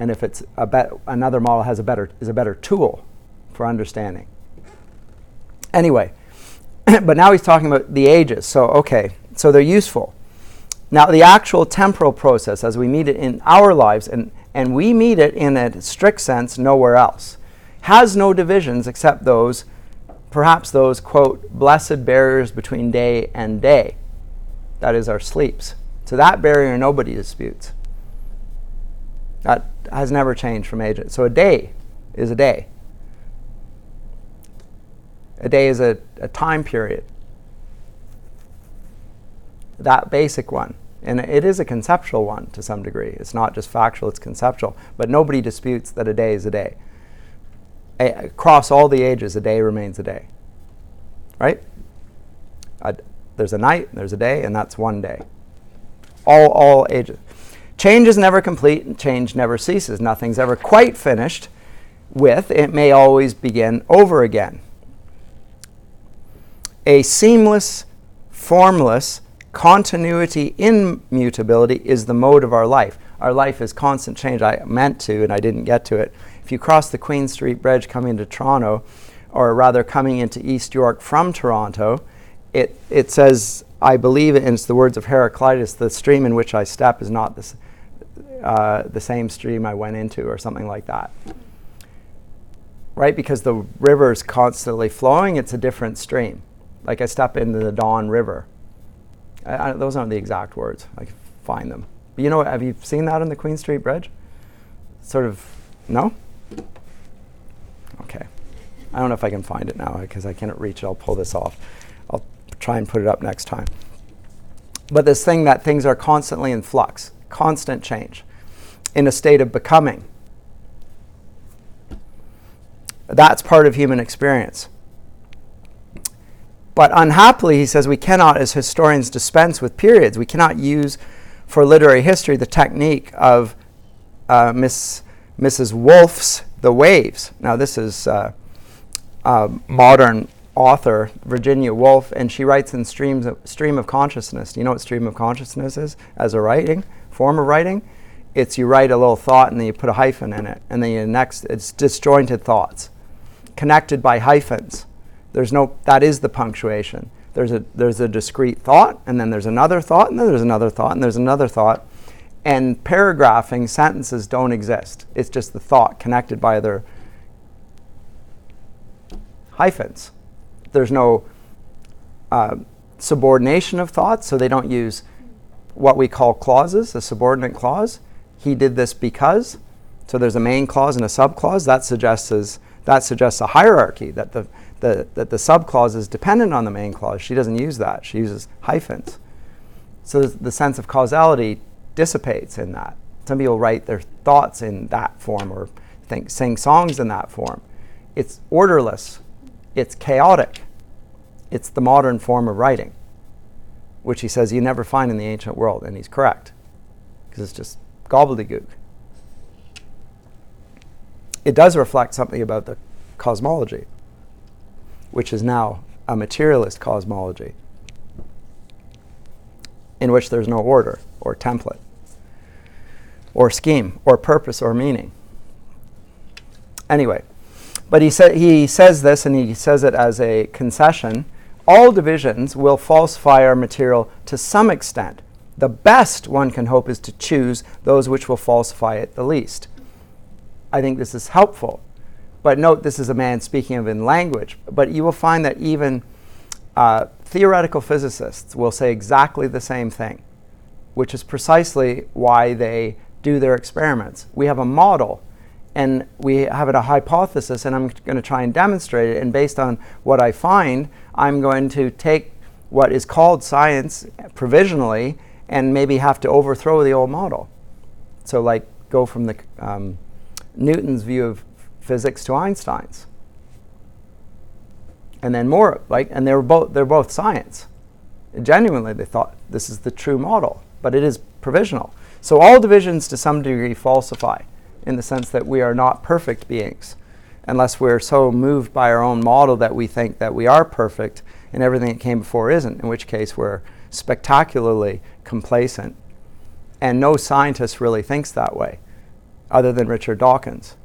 [SPEAKER 1] and if it's another model is a better tool for understanding. Anyway, but now he's talking about the ages. So they're useful. Now the actual temporal process, as we meet it in our lives, and we meet it in a strict sense nowhere else, has no divisions except those, perhaps those, quote, blessed barriers between day and day. That is our sleeps. So that barrier nobody disputes. That has never changed from ages. So a day is a day. A day is a time period. That basic one. And it is a conceptual one to some degree. It's not just factual, it's conceptual. But nobody disputes that a day is a day. Across all the ages, a day remains a day. Right? There's a night, there's a day, and that's one day. All ages. Change is never complete, and change never ceases. Nothing's ever quite finished with. It may always begin over again. A seamless, formless continuity in mutability is the mode of our life. Our life is constant change. I meant to, and I didn't get to it. if you cross the Queen Street Bridge coming into Toronto, or rather coming into East York from Toronto, it says, I believe, and it's the words of Heraclitus, the stream in which I step is not the same stream I went into, or something like that. Right? Because the river is constantly flowing, it's a different stream. Like I step into the Don River. Those aren't the exact words. I can find them. But you know what? Have you seen that on the Queen Street Bridge? Sort of, no? Okay. I don't know if I can find it now because I cannot reach it. I'll pull this off. I'll try and put it up next time. But this thing that things are constantly in flux, constant change, in a state of becoming. That's part of human experience. But unhappily, he says, we cannot, as historians, dispense with periods. We cannot use, for literary history, the technique of Mrs. Woolf's The Waves. Now, this is a modern author, Virginia Woolf, and she writes in stream of consciousness. Do you know what stream of consciousness is as a form of writing? It's you write a little thought and then you put a hyphen in it, and then it's disjointed thoughts, connected by hyphens. That is the punctuation. There's a discrete thought, and then there's another thought, and then there's another thought, and there's another thought. And paragraphing sentences don't exist. It's just the thought connected by other hyphens. There's no subordination of thoughts, so they don't use what we call clauses, a subordinate clause. He did this because. So there's a main clause and a subclause. That suggests a hierarchy, that the subclause is dependent on the main clause. She doesn't use that. She uses hyphens. So the sense of causality dissipates in that. Some people write their thoughts in that form, or sing songs in that form. It's orderless. It's chaotic. It's the modern form of writing, which he says you never find in the ancient world, and he's correct, because it's just gobbledygook. It does reflect something about the cosmology, which is now a materialist cosmology, in which there's no order or template or scheme or purpose or meaning. Anyway, but he says this, and he says it as a concession. All divisions will falsify our material to some extent. The best one can hope is to choose those which will falsify it the least. I think this is helpful. But note, this is a man speaking of in language. But you will find that even theoretical physicists will say exactly the same thing, which is precisely why they do their experiments. We have a model, and we have a hypothesis, and I'm going to try and demonstrate it. And based on what I find, I'm going to take what is called science provisionally and maybe have to overthrow the old model. So like go from the Newton's view of physics to Einstein's. And then more, and they're both science. Genuinely, they thought this is the true model, but it is provisional. So all divisions to some degree falsify, in the sense that we are not perfect beings, unless we're so moved by our own model that we think that we are perfect and everything that came before isn't, in which case we're spectacularly complacent. And no scientist really thinks that way, other than Richard Dawkins.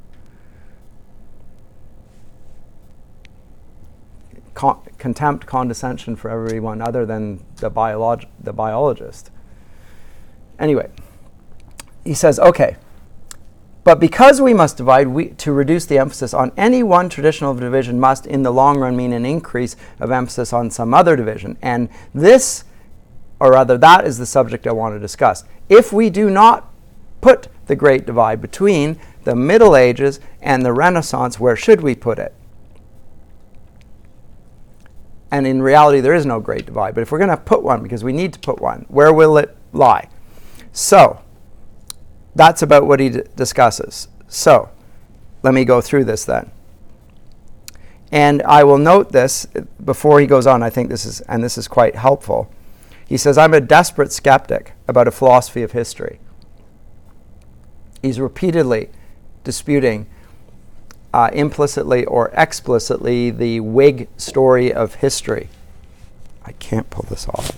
[SPEAKER 1] Contempt, condescension for everyone other than the biologist. Anyway, he says, okay, but because we must divide, to reduce the emphasis on any one traditional division must in the long run mean an increase of emphasis on some other division. And this, or rather that is the subject I want to discuss. If we do not put the great divide between the Middle Ages and the Renaissance, where should we put it? And in reality, there is no great divide. But if we're going to put one, because we need to put one, where will it lie? So, that's about what he discusses. So, let me go through this then. And I will note this before he goes on. I think this is quite helpful. He says, I'm a desperate skeptic about a philosophy of history. He's repeatedly disputing implicitly or explicitly the Whig story of history. I can't pull this off.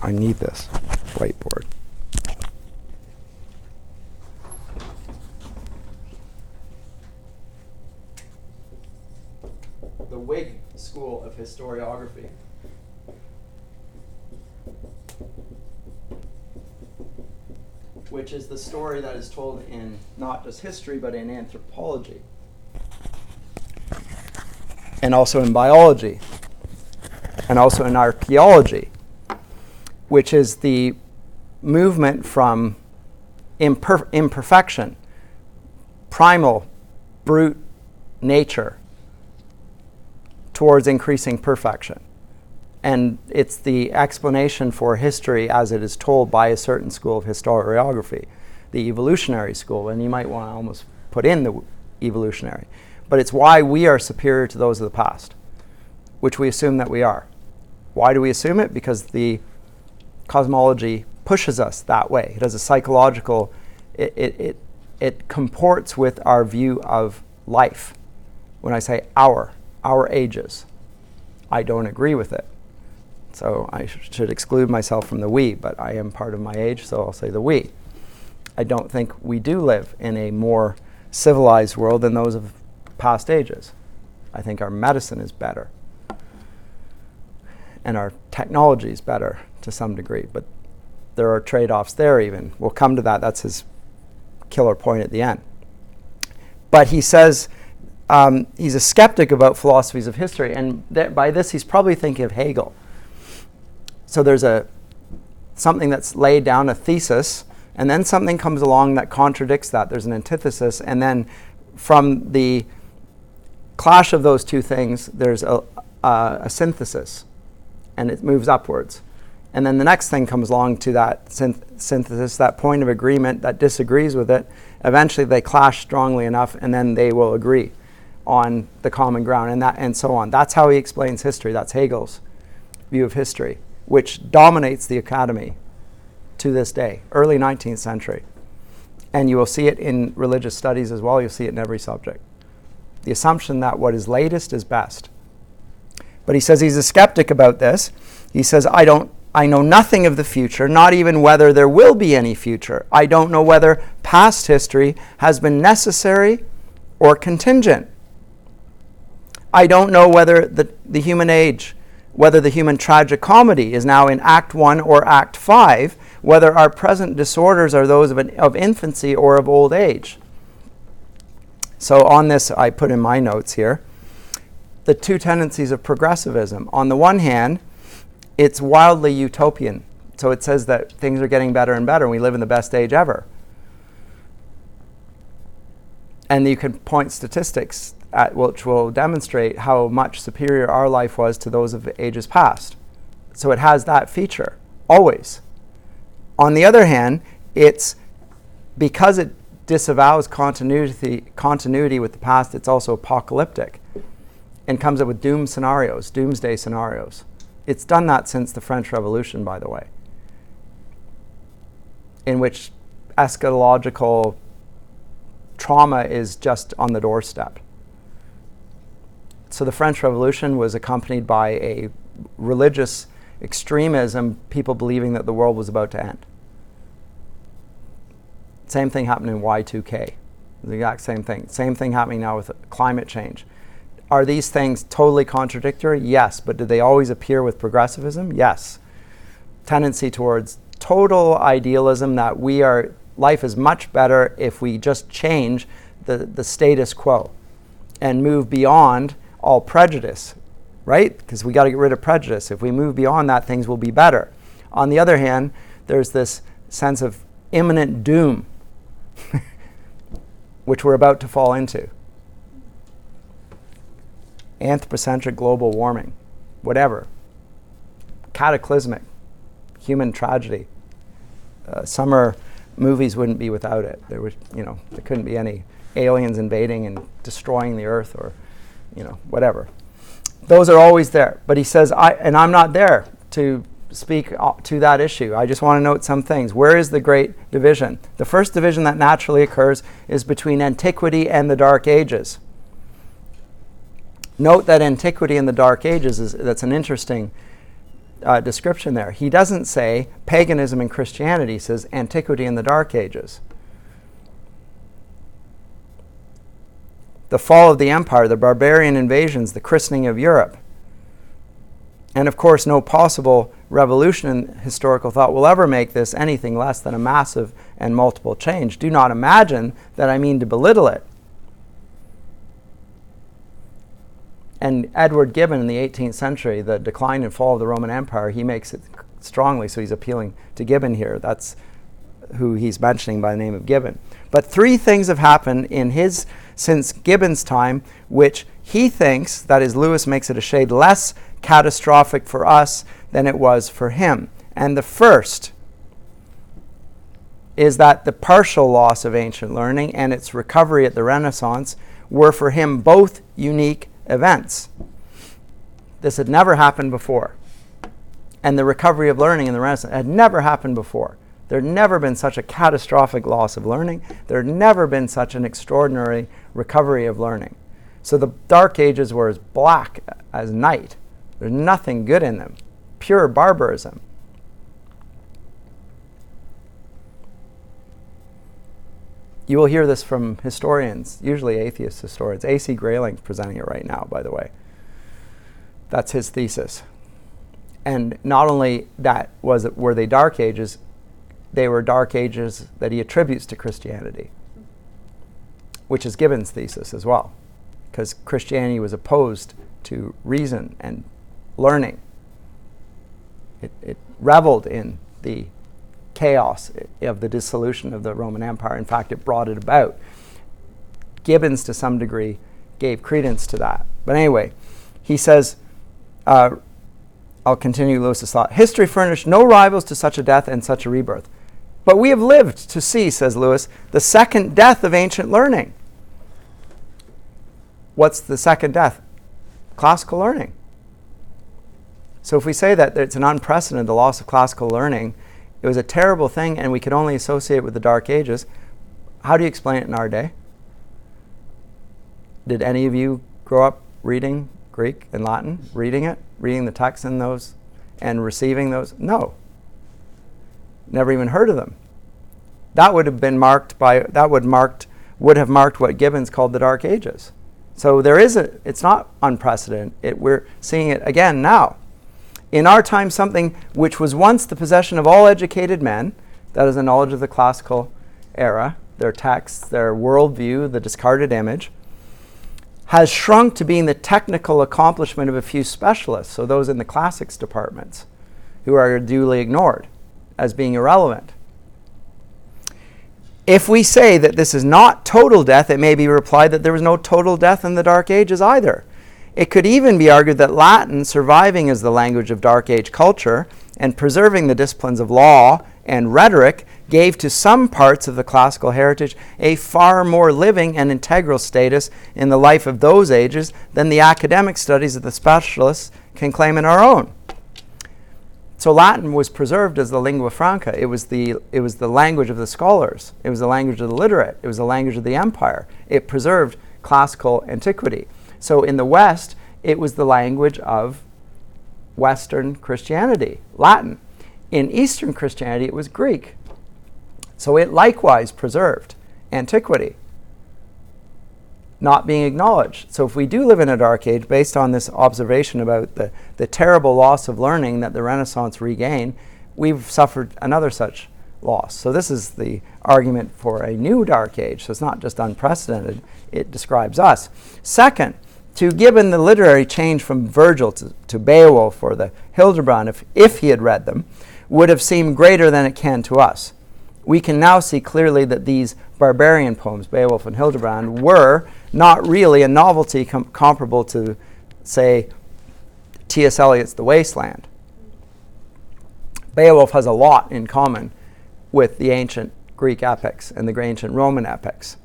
[SPEAKER 1] I need this whiteboard. the Whig school of historiography. Which is the story that is told in not just history, but in anthropology. And also in biology. And also in archaeology. Which is the movement from imperfection, primal, brute nature, towards increasing perfection. And it's the explanation for history as it is told by a certain school of historiography, the evolutionary school. And you might want to almost put in the evolutionary. But it's why we are superior to those of the past, which we assume that we are. Why do we assume it? Because the cosmology pushes us that way. It has a psychological, it comports with our view of life. When I say our ages, I don't agree with it. So I should exclude myself from the we, but I am part of my age, so I'll say the we. I don't think we do live in a more civilized world than those of past ages. I think our medicine is better. And our technology is better to some degree, but there are trade-offs there even. We'll come to that. That's his killer point at the end. But he says he's a skeptic about philosophies of history, and by this he's probably thinking of Hegel. So there's something that's laid down, a thesis, and then something comes along that contradicts that. There's an antithesis, and then from the clash of those two things, there's a synthesis, and it moves upwards. And then the next thing comes along to that synthesis, that point of agreement that disagrees with it. Eventually they clash strongly enough, and then they will agree on the common ground, and so on. That's how he explains history. That's Hegel's view of history, which dominates the academy to this day, early 19th century. And you will see it in religious studies as well. You'll see it in every subject. The assumption that what is latest is best. But he says he's a skeptic about this. He says, I know nothing of the future, not even whether there will be any future. I don't know whether past history has been necessary or contingent. I don't know whether the human age, whether the human tragicomedy is now in Act 1 or Act 5, whether our present disorders are those of infancy or of old age. So on this, I put in my notes here, the two tendencies of progressivism. On the one hand, it's wildly utopian. So it says that things are getting better and better, and we live in the best age ever. And you can point statistics at which will demonstrate how much superior our life was to those of ages past. So it has that feature, always. On the other hand, it's because it disavows continuity with the past, it's also apocalyptic and comes up with doomsday scenarios. It's done that since the French Revolution, by the way, in which eschatological trauma is just on the doorstep. So the French Revolution was accompanied by a religious extremism, people believing that the world was about to end. Same thing happened in Y2K. The exact same thing. Same thing happening now with climate change. Are these things totally contradictory? Yes. But do they always appear with progressivism? Yes. Tendency towards total idealism that life is much better if we just change the status quo and move beyond all prejudice, right? Because we got to get rid of prejudice. If we move beyond that, things will be better. On the other hand, there's this sense of imminent doom, which we're about to fall into. Anthropocentric global warming, whatever. Cataclysmic, human tragedy. Summer movies wouldn't be without it. There couldn't be any aliens invading and destroying the earth or, whatever. Those are always there. But he says, I'm not there to speak to that issue. I just want to note some things. Where is the great division? The first division that naturally occurs is between antiquity and the Dark Ages. Note that antiquity and the Dark Ages, that's an interesting description there. He doesn't say paganism and Christianity, he says antiquity and the Dark Ages. the fall of the empire, the barbarian invasions, the christening of Europe. And of course, no possible revolution in historical thought will ever make this anything less than a massive and multiple change. Do not imagine that I mean to belittle it. And Edward Gibbon in the 18th century, the decline and fall of the Roman Empire, he makes it strongly, so he's appealing to Gibbon here. That's who he's mentioning by the name of Gibbon. But three things have happened since Gibbon's time, which he thinks, that is, Lewis makes it a shade less catastrophic for us than it was for him. And the first is that the partial loss of ancient learning and its recovery at the Renaissance were for him both unique events. This had never happened before. And the recovery of learning in the Renaissance had never happened before. There had never been such a catastrophic loss of learning. There had never been such an extraordinary recovery of learning. So the Dark Ages were as black as night. There's nothing good in them. Pure barbarism. You will hear this from historians, usually atheist historians. A.C. Grayling's presenting it right now, by the way. That's his thesis. And not only that were they Dark Ages, they were Dark Ages that he attributes to Christianity, which is Gibbon's thesis as well, because Christianity was opposed to reason and learning. It reveled in the chaos of the dissolution of the Roman Empire. In fact, it brought it about. Gibbons, to some degree, gave credence to that. But anyway, he says, I'll continue Lewis's thought. History furnished no rivals to such a death and such a rebirth. But we have lived to see, says Lewis, the second death of ancient learning. What's the second death? Classical learning. So if we say that it's an unprecedented, the loss of classical learning, it was a terrible thing and we could only associate it with the Dark Ages, how do you explain it in our day? Did any of you grow up reading Greek and Latin, reading the text in those and receiving those? No. Never even heard of them. That would have been would have marked what Gibbons called the Dark Ages. So it's not unprecedented. We're seeing it again now. In our time, something which was once the possession of all educated men, that is a knowledge of the classical era, their texts, their worldview, the discarded image, has shrunk to being the technical accomplishment of a few specialists, so those in the classics departments, who are duly ignored as being irrelevant. If we say that this is not total death, it may be replied that there was no total death in the Dark Ages either. It could even be argued that Latin, surviving as the language of Dark Age culture and preserving the disciplines of law and rhetoric, gave to some parts of the classical heritage a far more living and integral status in the life of those ages than the academic studies of the specialists can claim in our own. So Latin was preserved as the lingua franca. It was the language of the scholars. It was the language of the literate. It was the language of the empire. It preserved classical antiquity. So in the West, it was the language of Western Christianity, Latin. In Eastern Christianity, it was Greek. So it likewise preserved antiquity, not being acknowledged. So if we do live in a Dark Age, based on this observation about the terrible loss of learning that the Renaissance regained, we've suffered another such loss. So this is the argument for a new Dark Age. So it's not just unprecedented, it describes us. Second, to Gibbon, the literary change from Virgil to Beowulf or the Hildebrand, if he had read them, would have seemed greater than it can to us. We can now see clearly that these barbarian poems, Beowulf and Hildebrand, were not really a novelty comparable to, say, T.S. Eliot's The Wasteland. Beowulf has a lot in common with the ancient Greek epics and the ancient Roman epics,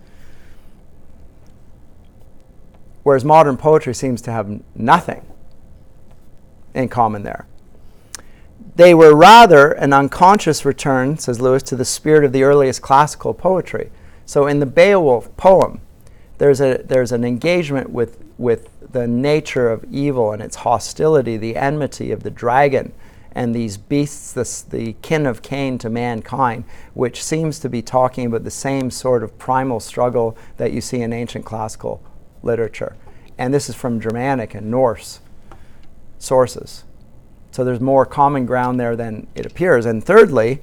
[SPEAKER 1] whereas modern poetry seems to have nothing in common there. They were rather an unconscious return, says Lewis, to the spirit of the earliest classical poetry. So in the Beowulf poem, there's an engagement with the nature of evil and its hostility, the enmity of the dragon and these beasts, the kin of Cain to mankind, which seems to be talking about the same sort of primal struggle that you see in ancient classical literature. And this is from Germanic and Norse sources. So there's more common ground there than it appears. And thirdly,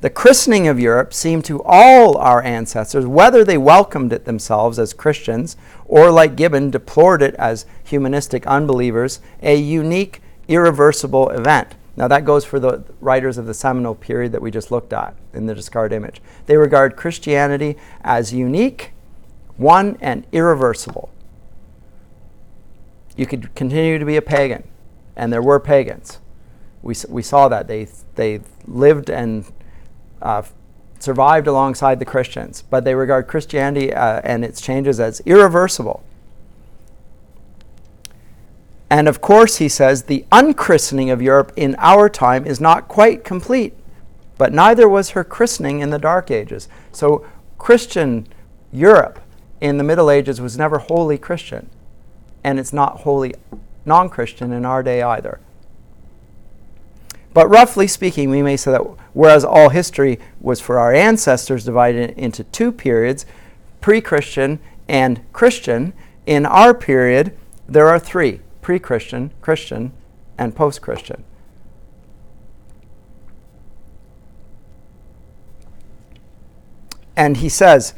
[SPEAKER 1] the christening of Europe seemed to all our ancestors, whether they welcomed it themselves as Christians or, like Gibbon, deplored it as humanistic unbelievers, a unique, irreversible event. Now that goes for the writers of the seminal period that we just looked at in the discard image. They regard Christianity as unique, one, and irreversible. You could continue to be a pagan, and there were pagans. We saw that. They lived and survived alongside the Christians, but they regard Christianity and its changes as irreversible. And of course, he says, the unchristening of Europe in our time is not quite complete, but neither was her christening in the Dark Ages. So Christian Europe in the Middle Ages was never wholly Christian, and it's not wholly non-Christian in our day either. But roughly speaking, we may say that whereas all history was for our ancestors divided into two periods, pre-Christian and Christian, in our period there are three: pre-Christian, Christian, and post-Christian. And he says,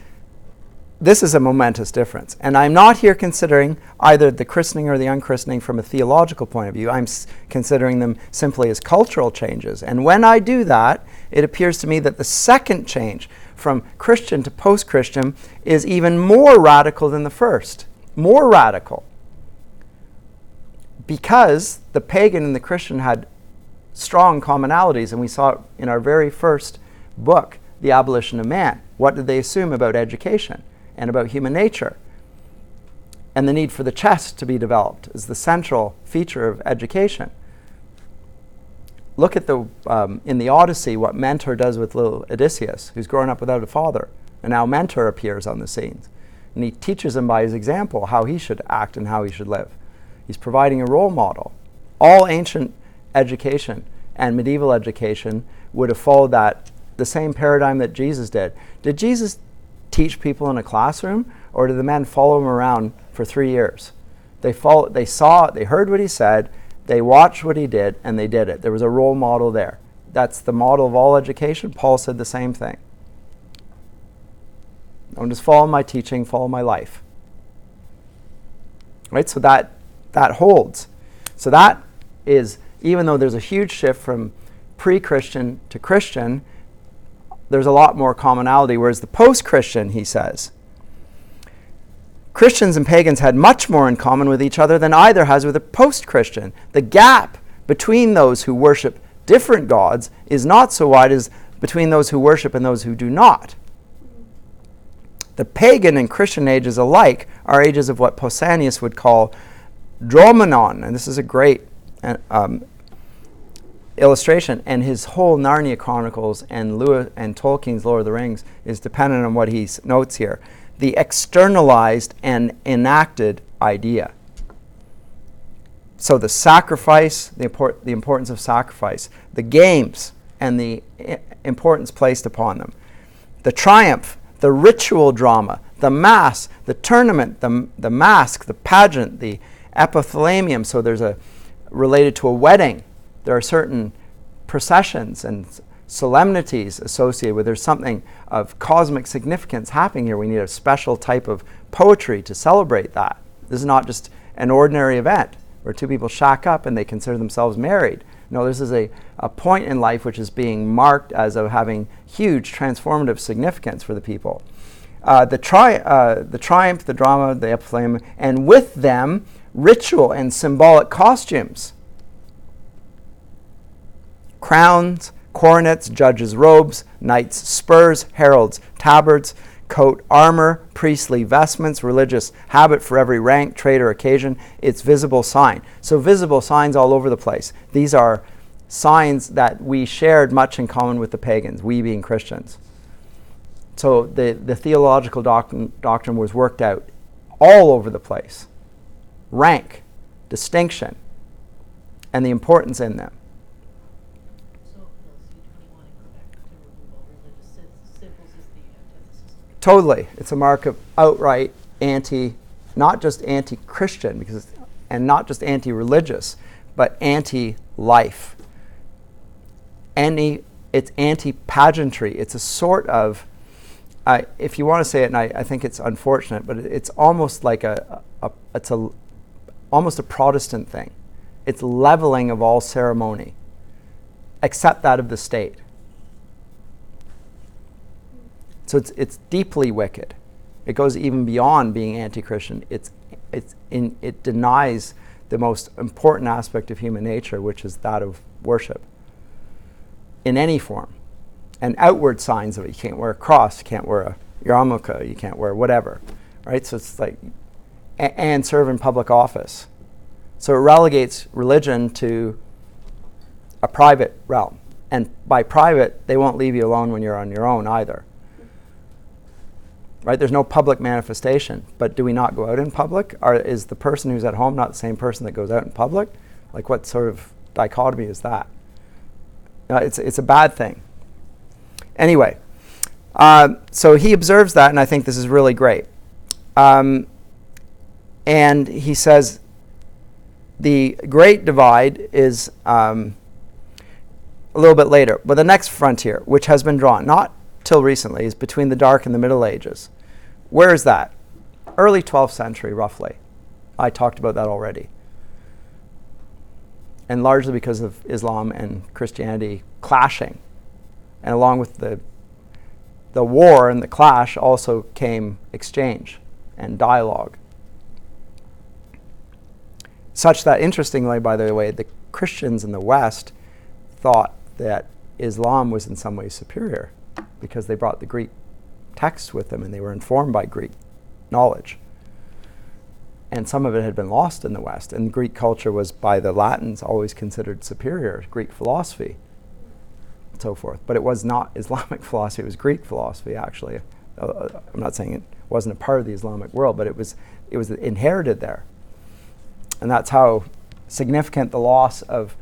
[SPEAKER 1] this is a momentous difference. And I'm not here considering either the christening or the unchristening from a theological point of view. I'm considering them simply as cultural changes. And when I do that, it appears to me that the second change from Christian to post-Christian is even more radical than the first. More radical. Because the pagan and the Christian had strong commonalities, and we saw it in our very first book, The Abolition of Man. What did they assume about education and about human nature? And the need for the chest to be developed is the central feature of education. Look at in the Odyssey what Mentor does with little Odysseus, who's grown up without a father. And now Mentor appears on the scenes. And he teaches him by his example how he should act and how he should live. He's providing a role model. All ancient education and medieval education would have followed the same paradigm that Jesus did. Did Jesus teach people in a classroom, or did the men follow him around for 3 years? They saw it, they heard what he said, they watched what he did, and they did it. There was a role model there. That's the model of all education. Paul said the same thing. Don't just follow my teaching, follow my life. Right? So that holds. So that is, even though there's a huge shift from pre-Christian to Christian, there's a lot more commonality, whereas the post-Christian, he says, Christians and pagans had much more in common with each other than either has with a post-Christian. The gap between those who worship different gods is not so wide as between those who worship and those who do not. The pagan and Christian ages alike are ages of what Pausanias would call dromenon, and this is a great illustration, and his whole Narnia Chronicles and Tolkien's Lord of the Rings is dependent on what he notes here. The externalized and enacted idea. So the sacrifice, the importance of sacrifice, the games and the importance placed upon them, the triumph, the ritual drama, the mass, the tournament, the mask, the pageant, the epithalamium. So there's related to a wedding, there are certain processions and solemnities associated with. There's something of cosmic significance happening here. We need a special type of poetry to celebrate that. This is not just an ordinary event where two people shack up and they consider themselves married. No, this is a point in life which is being marked as of having huge transformative significance for the people. The triumph, the drama, the epithalamium, and with them, ritual and symbolic costumes. Crowns, coronets, judges' robes, knights' spurs, heralds' tabards, coat, armor, priestly vestments, religious habit for every rank, trade, or occasion, its visible sign. So visible signs all over the place. These are signs that we shared much in common with the pagans, we being Christians. So the theological doctrine was worked out all over the place. Rank, distinction, and the importance in them. Totally. It's a mark of outright anti-Christianity. not just anti-Christian, and not just anti-religious, but anti-life. It's anti-pageantry. It's a sort of, if you want to say it, and I think it's unfortunate, but it's almost like almost a Protestant thing. It's leveling of all ceremony, except that of the state. So it's deeply wicked. It goes even beyond being anti-Christian. It denies the most important aspect of human nature, which is that of worship, in any form. And outward signs of it. You can't wear a cross, you can't wear a yarmulke, you can't wear whatever, right? So it's like, and serve in public office. So it relegates religion to a private realm. And by private, they won't leave you alone when you're on your own either. Right? There's no public manifestation. But do we not go out in public? Is the person who's at home not the same person that goes out in public? Like, what sort of dichotomy is that? It's a bad thing. Anyway, so he observes that, and I think this is really great. And he says the great divide is a little bit later. But the next frontier, which has been drawn, not till recently, is between the Dark and the Middle Ages. Where is that? Early 12th century, roughly. I talked about that already. And largely because of Islam and Christianity clashing. And along with the war and the clash also came exchange and dialogue. Such that, interestingly, by the way, the Christians in the West thought that Islam was in some ways superior because they brought the Greek texts with them and they were informed by Greek knowledge. And some of it had been lost in the West. And Greek culture was, by the Latins, always considered superior to Greek philosophy and so forth. But it was not Islamic philosophy, it was Greek philosophy, actually. I'm not saying it wasn't a part of the Islamic world, but it was inherited there. And that's how significant the loss of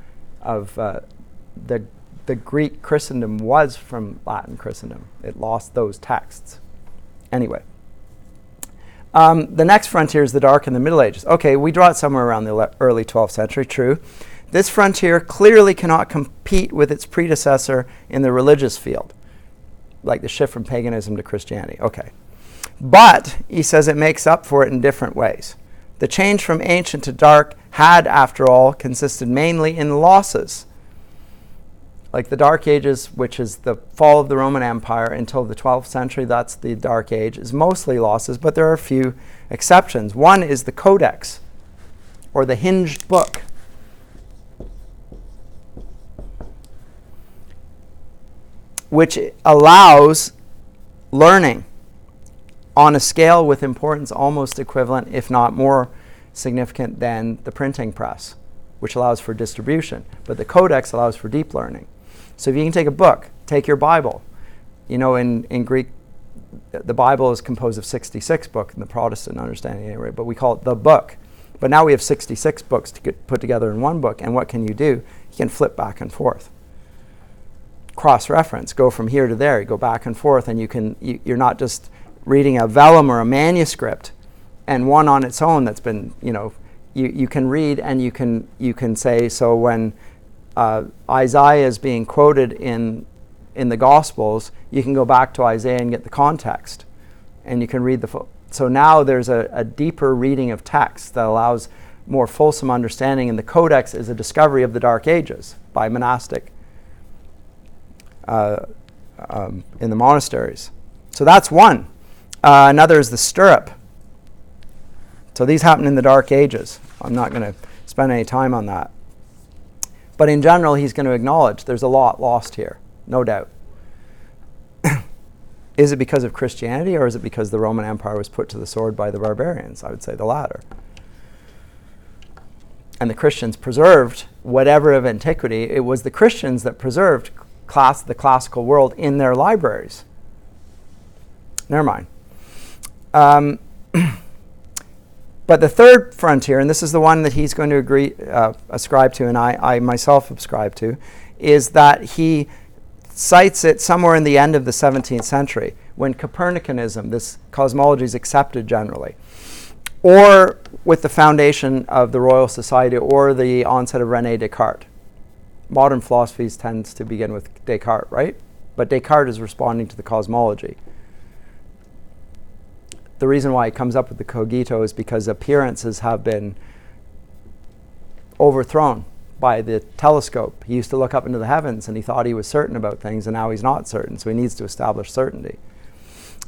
[SPEAKER 1] the Greek Christendom was from Latin Christendom. It lost those texts. Anyway. The next frontier is the Dark and the Middle Ages. Okay, we draw it somewhere around the early 12th century, true. This frontier clearly cannot compete with its predecessor in the religious field, like the shift from paganism to Christianity. Okay. But, he says, it makes up for it in different ways. The change from ancient to dark had, after all, consisted mainly in losses. Like the Dark Ages, which is the fall of the Roman Empire until the 12th century, that's the Dark Age, is mostly losses, but there are a few exceptions. One is the Codex, or the hinged book. Which allows learning on a scale with importance almost equivalent, if not more significant than the printing press, which allows for distribution. But the Codex allows for deep learning. So if you can take a book, take your Bible. You know, in Greek, the Bible is composed of 66 books in the Protestant understanding anyway, but we call it the book. But now we have 66 books to get put together in one book, and what can you do? You can flip back and forth. Cross-reference, go from here to there, you go back and forth, and you're not just reading a vellum or a manuscript, and one on its own that's been, you can read and you can say, so when Isaiah is being quoted in the Gospels, you can go back to Isaiah and get the context, and you can read the full. So now there's a deeper reading of text that allows more fulsome understanding, and the Codex is a discovery of the Dark Ages by monastic in the monasteries. So that's one. Another is the stirrup. So these happen in the Dark Ages. I'm not going to spend any time on that. But in general, he's going to acknowledge there's a lot lost here, no doubt. Is it because of Christianity, or is it because the Roman Empire was put to the sword by the barbarians? I would say the latter. And the Christians preserved whatever of antiquity. It was the Christians that preserved the classical world in their libraries. Never mind. But the third frontier, and this is the one that he's going to ascribe to, and I myself subscribe to, is that he cites it somewhere in the end of the 17th century, when Copernicanism, this cosmology, is accepted generally. or with the foundation of the Royal Society or the onset of René Descartes. Modern philosophies tends to begin with Descartes, right? But Descartes is responding to the cosmology. The reason why it comes up with the cogito is because appearances have been overthrown by the telescope. He used to look up into the heavens and he thought he was certain about things, and now he's not certain, so he needs to establish certainty.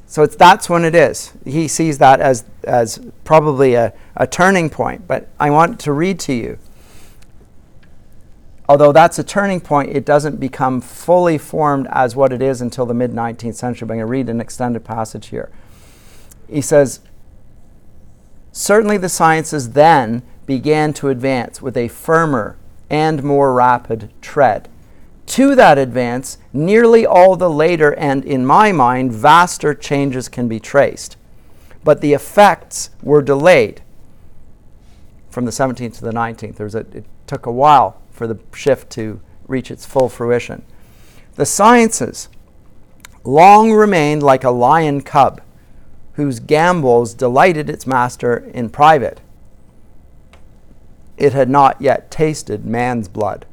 [SPEAKER 1] So that's when it is. He sees that as probably a turning point. But I want to read to you. Although that's a turning point, it doesn't become fully formed as what it is until the mid-19th century. But I'm going to read an extended passage here. He says, certainly the sciences then began to advance with a firmer and more rapid tread. To that advance, nearly all the later and, in my mind, vaster changes can be traced. But the effects were delayed from the 17th to the 19th. It took a while for the shift to reach its full fruition. The sciences long remained like a lion cub whose gambols delighted its master in private. It had not yet tasted man's blood.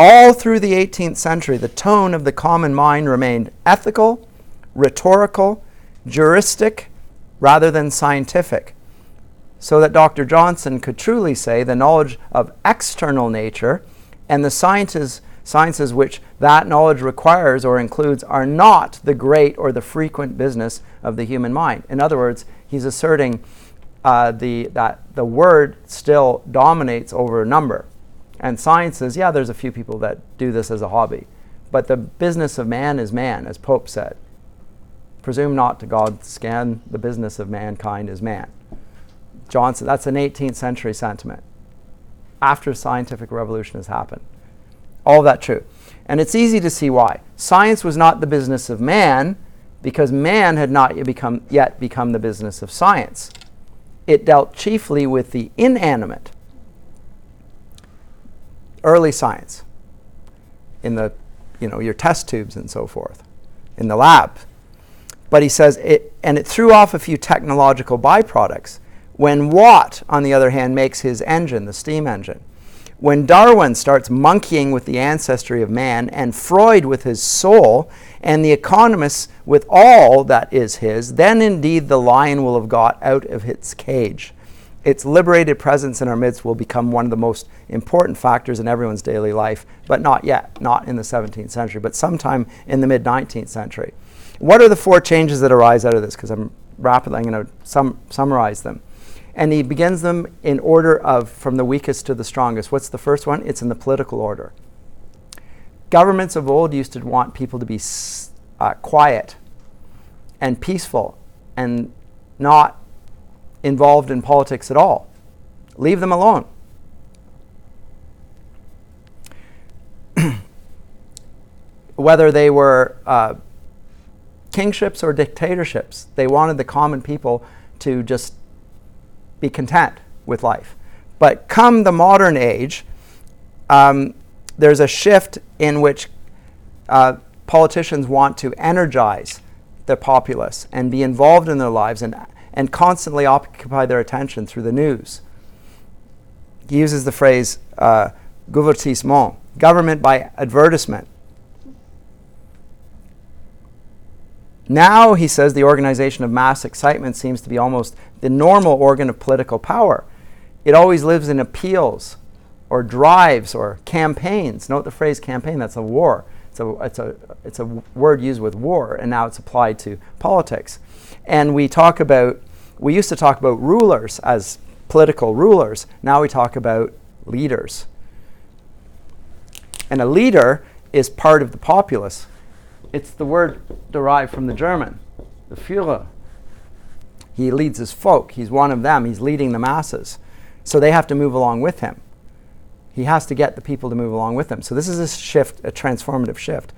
[SPEAKER 1] All through the 18th century, the tone of the common mind remained ethical, rhetorical, juristic, rather than scientific, so that Dr. Johnson could truly say the knowledge of external nature and the sciences which that knowledge requires or includes are not the great or the frequent business of the human mind. In other words, he's asserting that the word still dominates over number. And sciences, yeah, there's a few people that do this as a hobby. But the business of man is man, as Pope said. Presume not to God scan, the business of mankind is man. Johnson, that's an 18th century sentiment. After scientific revolution has happened. All of that true. And it's easy to see why. Science was not the business of man because man had not yet become the business of science. It dealt chiefly with the inanimate. Early science, in the, your test tubes and so forth, in the lab. But he says it threw off a few technological byproducts. When Watt, on the other hand, makes his engine, the steam engine, when Darwin starts monkeying with the ancestry of man, and Freud with his soul, and the economists with all that is his, then indeed the lion will have got out of its cage. Its liberated presence in our midst will become one of the most important factors in everyone's daily life, but not yet, not in the 17th century, but sometime in the mid-19th century. What are the four changes that arise out of this? Because I'm going to summarize them. And he begins them in order of from the weakest to the strongest. What's the first one? It's in the political order. Governments of old used to want people to be quiet and peaceful and not involved in politics at all. Leave them alone. Whether they were kingships or dictatorships, they wanted the common people to just be content with life. But come the modern age, there's a shift in which politicians want to energize the populace and be involved in their lives and constantly occupy their attention through the news. He uses the phrase gouvertissement, government by advertisement. Now, he says, the organization of mass excitement seems to be almost the normal organ of political power. It always lives in appeals or drives or campaigns. Note the phrase campaign, that's a war. It's a word used with war, and now it's applied to politics. And we used to talk about rulers as political rulers. Now we talk about leaders. And a leader is part of the populace. It's the word derived from the German, the Führer. He leads his folk. He's one of them. He's leading the masses. So they have to move along with him. He has to get the people to move along with him. So this is a shift, a transformative shift.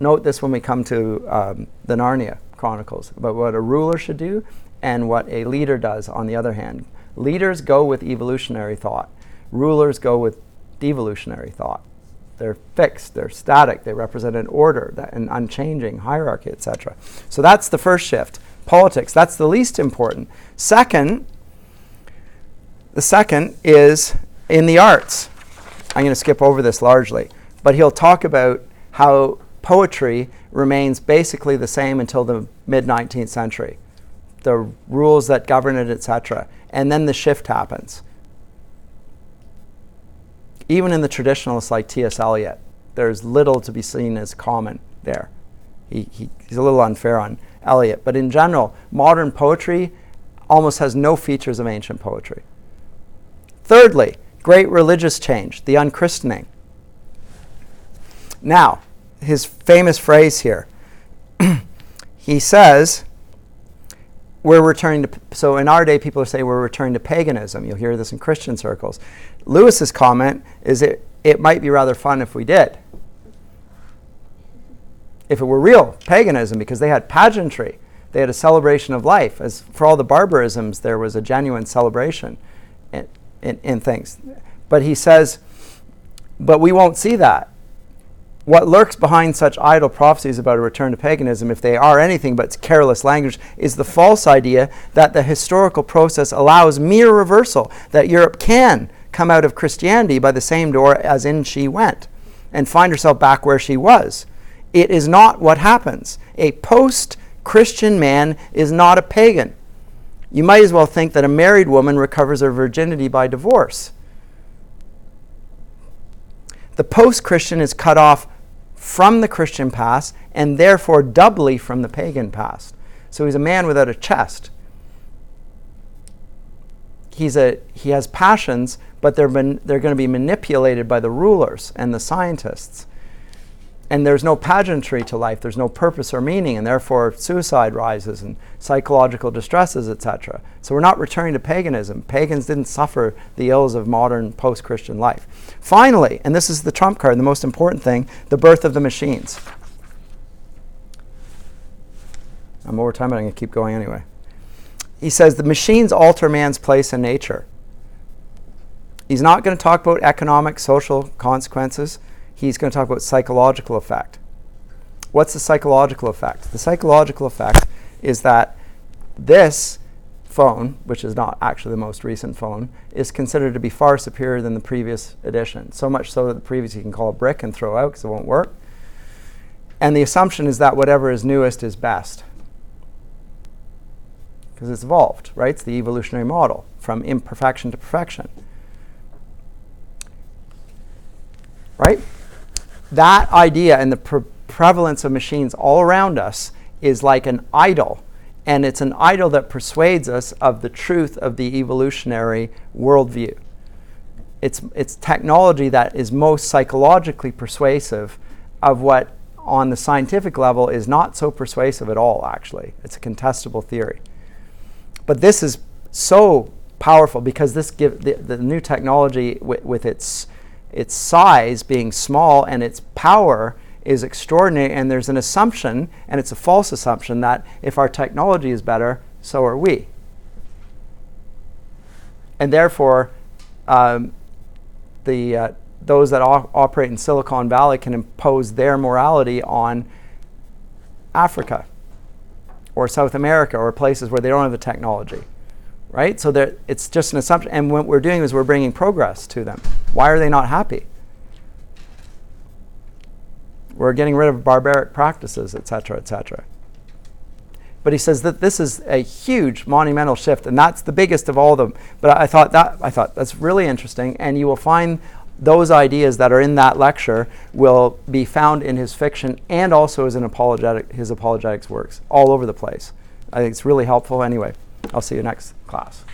[SPEAKER 1] Note this when we come to the Narnia Chronicles, about what a ruler should do and what a leader does on the other hand. Leaders go with evolutionary thought. Rulers go with devolutionary thought. They're fixed, they're static, they represent an order, an unchanging hierarchy, etc. So that's the first shift. politics. That's the least important. The second is in the arts. I'm going to skip over this largely, but he'll talk about how poetry remains basically the same until the mid-19th century. The rules that govern it, etc. And then the shift happens. Even in the traditionalists like T.S. Eliot, there's little to be seen as common there. He's a little unfair on Eliot. But in general, modern poetry almost has no features of ancient poetry. Thirdly, great religious change, the unchristening. Now, his famous phrase here. He says, we're returning to, so in our day people say we're returning to paganism. You'll hear this in Christian circles. Lewis's comment is it might be rather fun if we did. If it were real paganism, because they had pageantry. They had a celebration of life. As for all the barbarisms, there was a genuine celebration in things. But he says, but we won't see that. What lurks behind such idle prophecies about a return to paganism, if they are anything but careless language, is the false idea that the historical process allows mere reversal, that Europe can come out of Christianity by the same door as in she went, and find herself back where she was. It is not what happens. A post-Christian man is not a pagan. You might as well think that a married woman recovers her virginity by divorce. The post-Christian is cut off from the Christian past and therefore doubly from the pagan past. So he's a man without a chest. He has passions, but they're going to be manipulated by the rulers and the scientists. And there's no pageantry to life, there's no purpose or meaning, and therefore suicide rises and psychological distresses, etc. So we're not returning to paganism. Pagans didn't suffer the ills of modern post-Christian life. Finally, and this is the trump card, the most important thing, the birth of the machines. I'm over time, but I'm going to keep going anyway. He says the machines alter man's place in nature. He's not going to talk about economic, social consequences. He's going to talk about psychological effect. What's the psychological effect? The psychological effect is that this phone, which is not actually the most recent phone, is considered to be far superior than the previous edition. So much so that the previous you can call a brick and throw out because it won't work. And the assumption is that whatever is newest is best. Because it's evolved, right? It's the evolutionary model from imperfection to perfection. Right? That idea and the prevalence of machines all around us is like an idol. And it's an idol that persuades us of the truth of the evolutionary worldview. It's technology that is most psychologically persuasive of what on the scientific level is not so persuasive at all, actually. It's a contestable theory. But this is so powerful because this gives the new technology with its size being small and its power is extraordinary, and there's an assumption, and it's a false assumption, that if our technology is better, so are we. And therefore, those that operate in Silicon Valley can impose their morality on Africa or South America or places where they don't have the technology. Right? So it's just an assumption. And what we're doing is we're bringing progress to them. Why are they not happy? We're getting rid of barbaric practices, etc., etc. But he says that this is a huge monumental shift, and that's the biggest of all of them. But I thought that's really interesting, and you will find those ideas that are in that lecture will be found in his fiction and also as his apologetics works all over the place. I think it's really helpful. Anyway, I'll see you next class.